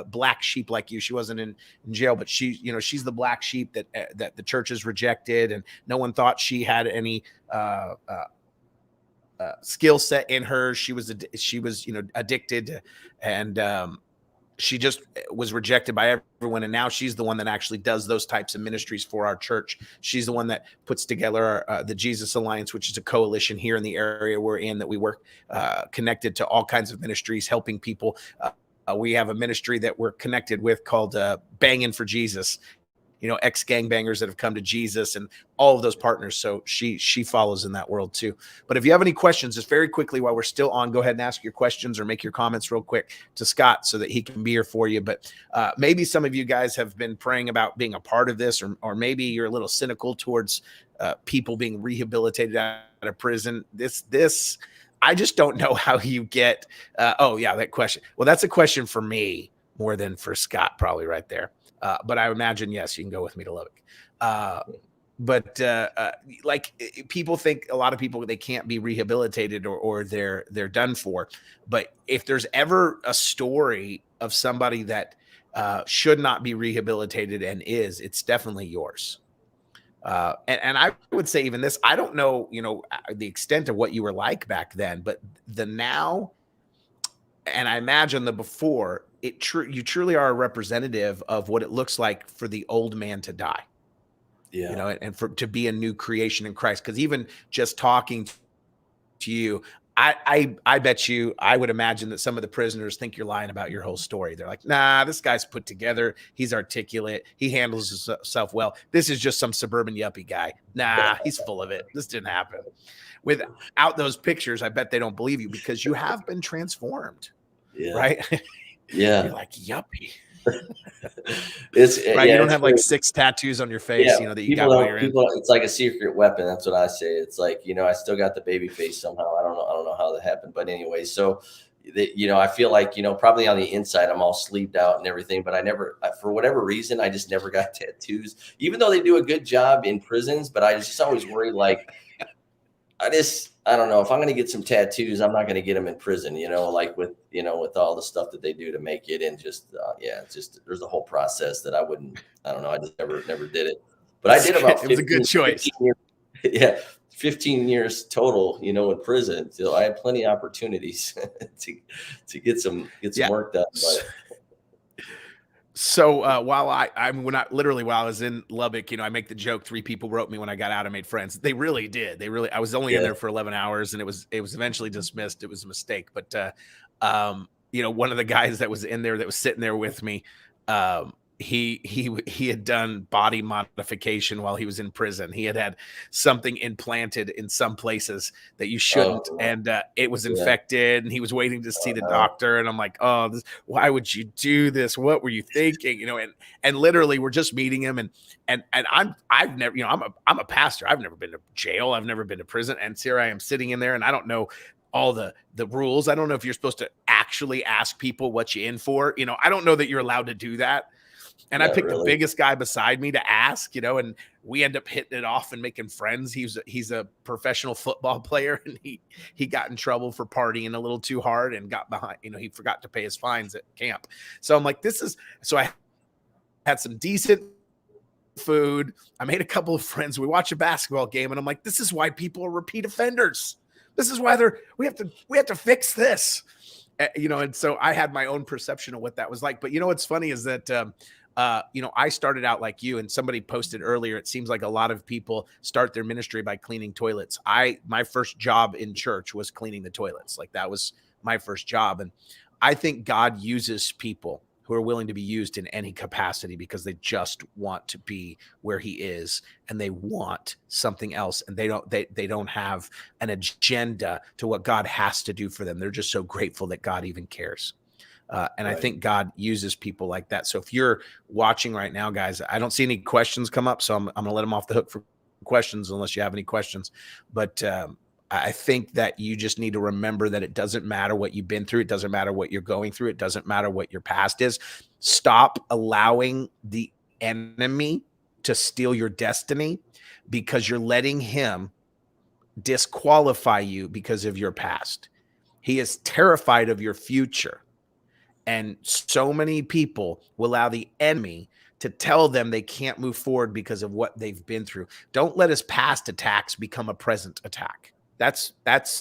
black sheep, like you. She wasn't in jail, but she's the black sheep that the church has rejected, and no one thought she had any skill set in her. She was addicted, and she just was rejected by everyone. And now she's the one that actually does those types of ministries for our church. She's the one that puts together the Jesus Alliance, which is a coalition here in the area we're in, that we work connected to all kinds of ministries, helping people. We have a ministry that we're connected with called Banging for Jesus, ex-gangbangers that have come to Jesus, and all of those partners. So she follows in that world too. But if you have any questions, just very quickly while we're still on, go ahead and ask your questions or make your comments real quick to Scott so that he can be here for you. But maybe some of you guys have been praying about being a part of this, or maybe you're a little cynical towards people being rehabilitated out of prison. This I just don't know how you get. That question. Well, that's a question for me more than for Scott, probably right there. But I imagine, yes, you can go with me to Lubbock. Like people think, a lot of people, they can't be rehabilitated or they're done for. But if there's ever a story of somebody that should not be rehabilitated and it's definitely yours. And I would say even this, I don't know, the extent of what you were like back then, but the now, and I imagine the before, you truly are a representative of what it looks like for the old man to die. Yeah. And to be a new creation in Christ. Because even just talking to you, I bet you, I would imagine that some of the prisoners think you're lying about your whole story. They're like, nah, this guy's put together. He's articulate. He handles himself well. This is just some suburban yuppie guy. Nah, he's full of it. This didn't happen. Without those pictures, I bet they don't believe you, because you have been transformed. Yeah. Right? Yeah. You're like, yuppie. It's right. Yeah, you don't have like 6 tattoos on your face, that you got while you're in. It's like a secret weapon. That's what I say. It's like, I still got the baby face somehow. I don't know how that happened, but anyway, so I feel like, probably on the inside, I'm all sleeved out and everything, but for whatever reason, I just never got tattoos, even though they do a good job in prisons. But I just always worry, like, I don't know if I'm going to get some tattoos, I'm not going to get them in prison, like with all the stuff that they do to make it. And just, there's a whole process that I don't know. I just never did it, but I did about 15, it was a good choice. 15 years, 15 years total, in prison. So I had plenty of opportunities to get some work done. But. So while I was in Lubbock, I make the joke, 3 people wrote me when I got out and made friends. They really did. I was only in there for 11 hours, and it was eventually dismissed. It was a mistake. But one of the guys that was in there, that was sitting there with me, he had done body modification while he was in prison. He had something implanted in some places that you shouldn't, Oh, and it was yeah. infected, and he was waiting to see the No. doctor. And I'm like, oh, why would you do this? What were you thinking? And literally we're just meeting him, and I've never, I'm a pastor. I've never been to jail. I've never been to prison, and here I am sitting in there, and I don't know all the rules. I don't know if you're supposed to actually ask people what you in for. I don't know that you're allowed to do that. And I Yeah, picked the really. biggest guy beside me to ask, and we end up hitting it off and making friends. He's a professional football player, and he got in trouble for partying a little too hard and got behind. He forgot to pay his fines at camp. So I'm like, so I had some decent food. I made a couple of friends. We watched a basketball game, and I'm like, this is why people are repeat offenders. This is why we have to fix this. And so I had my own perception of what that was like. But what's funny is that I started out like you, and somebody posted earlier, it seems like a lot of people start their ministry by cleaning toilets. My first job in church was cleaning the toilets. Like, that was my first job. And I think God uses people who are willing to be used in any capacity because they just want to be where he is, and they want something else, and they don't have an agenda to what God has to do for them. They're just so grateful that God even cares. And I think God uses people like that. So if you're watching right now, guys, I don't see any questions come up, so I'm going to let them off the hook for questions unless you have any questions. But I think that you just need to remember that it doesn't matter what you've been through. It doesn't matter what you're going through. It doesn't matter what your past is. Stop allowing the enemy to steal your destiny, because you're letting him disqualify you because of your past. He is terrified of your future. And so many people will allow the enemy to tell them they can't move forward because of what they've been through. Don't let his past attacks become a present attack. That's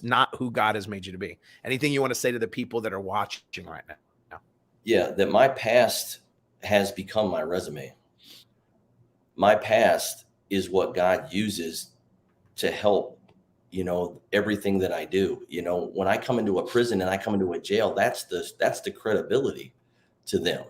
not who God has made you to be. Anything you want to say to the people that are watching right now? Yeah, that my past has become my resume. My past is what God uses to help, everything that I do. When I come into a prison and I come into a jail, that's the credibility to them.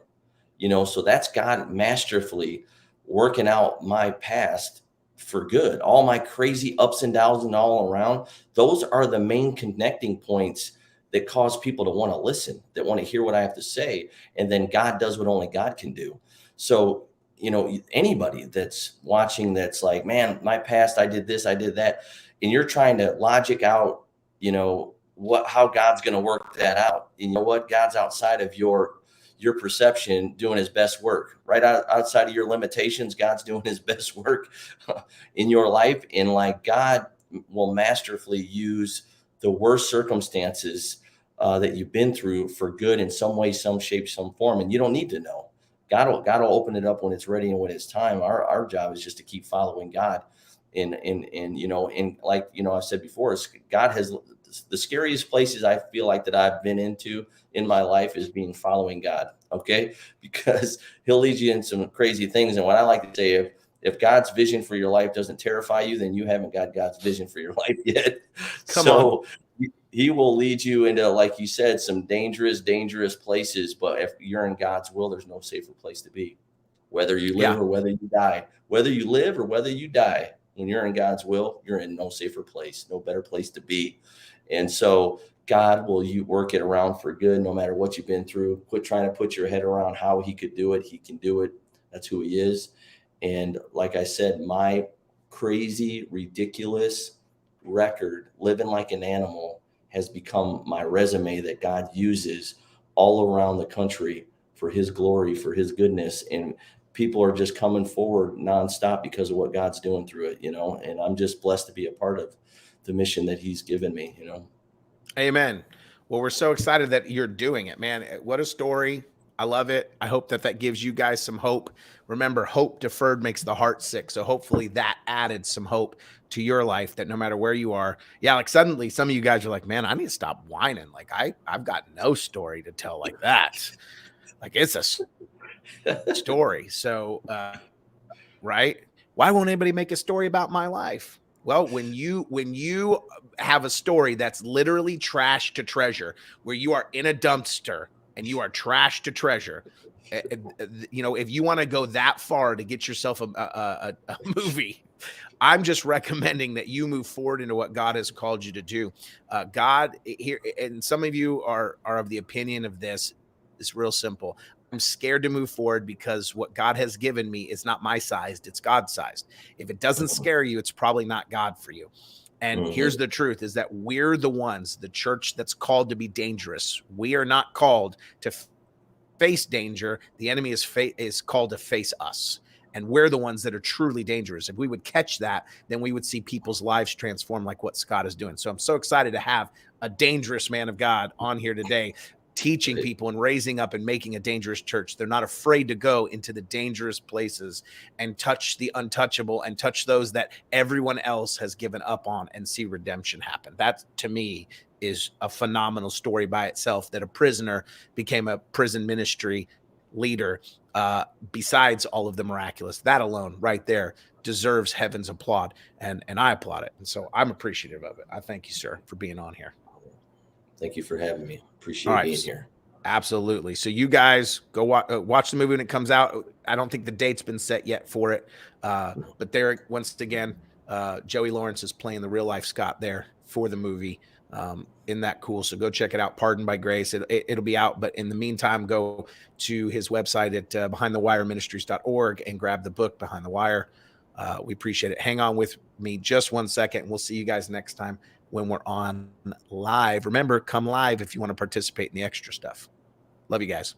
So that's God masterfully working out my past for good. All my crazy ups and downs and all around, those are the main connecting points that cause people to want to listen, that want to hear what I have to say. And then God does what only God can do. So, anybody that's watching that's like, man, my past, I did this, I did that, and you're trying to logic out, how God's going to work that out. And you know what? God's outside of your perception, doing his best work. Right outside of your limitations, God's doing his best work in your life. And like, God will masterfully use the worst circumstances that you've been through for good in some way, some shape, some form. And you don't need to know. God will open it up when it's ready and when it's time. Our job is just to keep following God. And like, I've said before, God has the scariest places I feel like that I've been into in my life is following God. Okay. Because he'll lead you in some crazy things. And what I like to say, if God's vision for your life doesn't terrify you, then you haven't got God's vision for your life yet. Come on. He will lead you into, like you said, some dangerous places. But if you're in God's will, there's no safer place to be. Whether you live or whether you die, whether you live or whether you die, when you're in God's will, you're in no safer place, no better place to be. And so God will work it around for good, no matter what you've been through. Quit trying to put your head around how he could do it. He can do it. That's who he is. And like I said, my crazy, ridiculous record, living like an animal, has become my resume that God uses all around the country for his glory, for his goodness. And people are just coming forward nonstop because of what God's doing through it, and I'm just blessed to be a part of the mission that he's given me, Amen. Well, we're so excited that you're doing it, man. What a story. I love it. I hope that gives you guys some hope. Remember, hope deferred makes the heart sick. So hopefully that added some hope to your life, that no matter where you are, like suddenly some of you guys are like, man, I need to stop whining. Like I've got no story to tell like that. Like, it's a story. So, right. Why won't anybody make a story about my life? Well, when you have a story that's literally trash to treasure, where you are in a dumpster and you are trash to treasure. You know, if you want to go that far to get yourself a movie, I'm just recommending that you move forward into what God has called you to do. God here, and some of you are of the opinion of this. It's real simple. I'm scared to move forward because what God has given me is not my sized, it's God's sized. If it doesn't scare you, it's probably not God for you. And here's the truth is that we're the ones, the church that's called to be dangerous. We are not called to face danger. The enemy is called to face us. And we're the ones that are truly dangerous. If we would catch that, then we would see people's lives transform like what Scott is doing. So I'm so excited to have a dangerous man of God on here today, teaching people and raising up and making a dangerous church. They're not afraid to go into the dangerous places and touch the untouchable and touch those that everyone else has given up on and see redemption happen. That, to me, is a phenomenal story by itself, that a prisoner became a prison ministry leader, besides all of the miraculous. That alone right there deserves heaven's applaud, and I applaud it. And so I'm appreciative of it. I thank you, sir, for being on here. Thank you for having me. Appreciate being here. Absolutely. So you guys go watch the movie when it comes out. I don't think the date's been set yet for it, but there, once again, Joey Lawerence is playing the real life Scott there for the movie. Isn't that cool? So go check it out. Pardoned by Grace. It'll be out. But in the meantime, go to his website at behindthewireministries.org and grab the book Behind the Wire. We appreciate it. Hang on with me just 1 second. We'll see you guys next time when we're on live. Remember, come live if you want to participate in the extra stuff. Love you guys.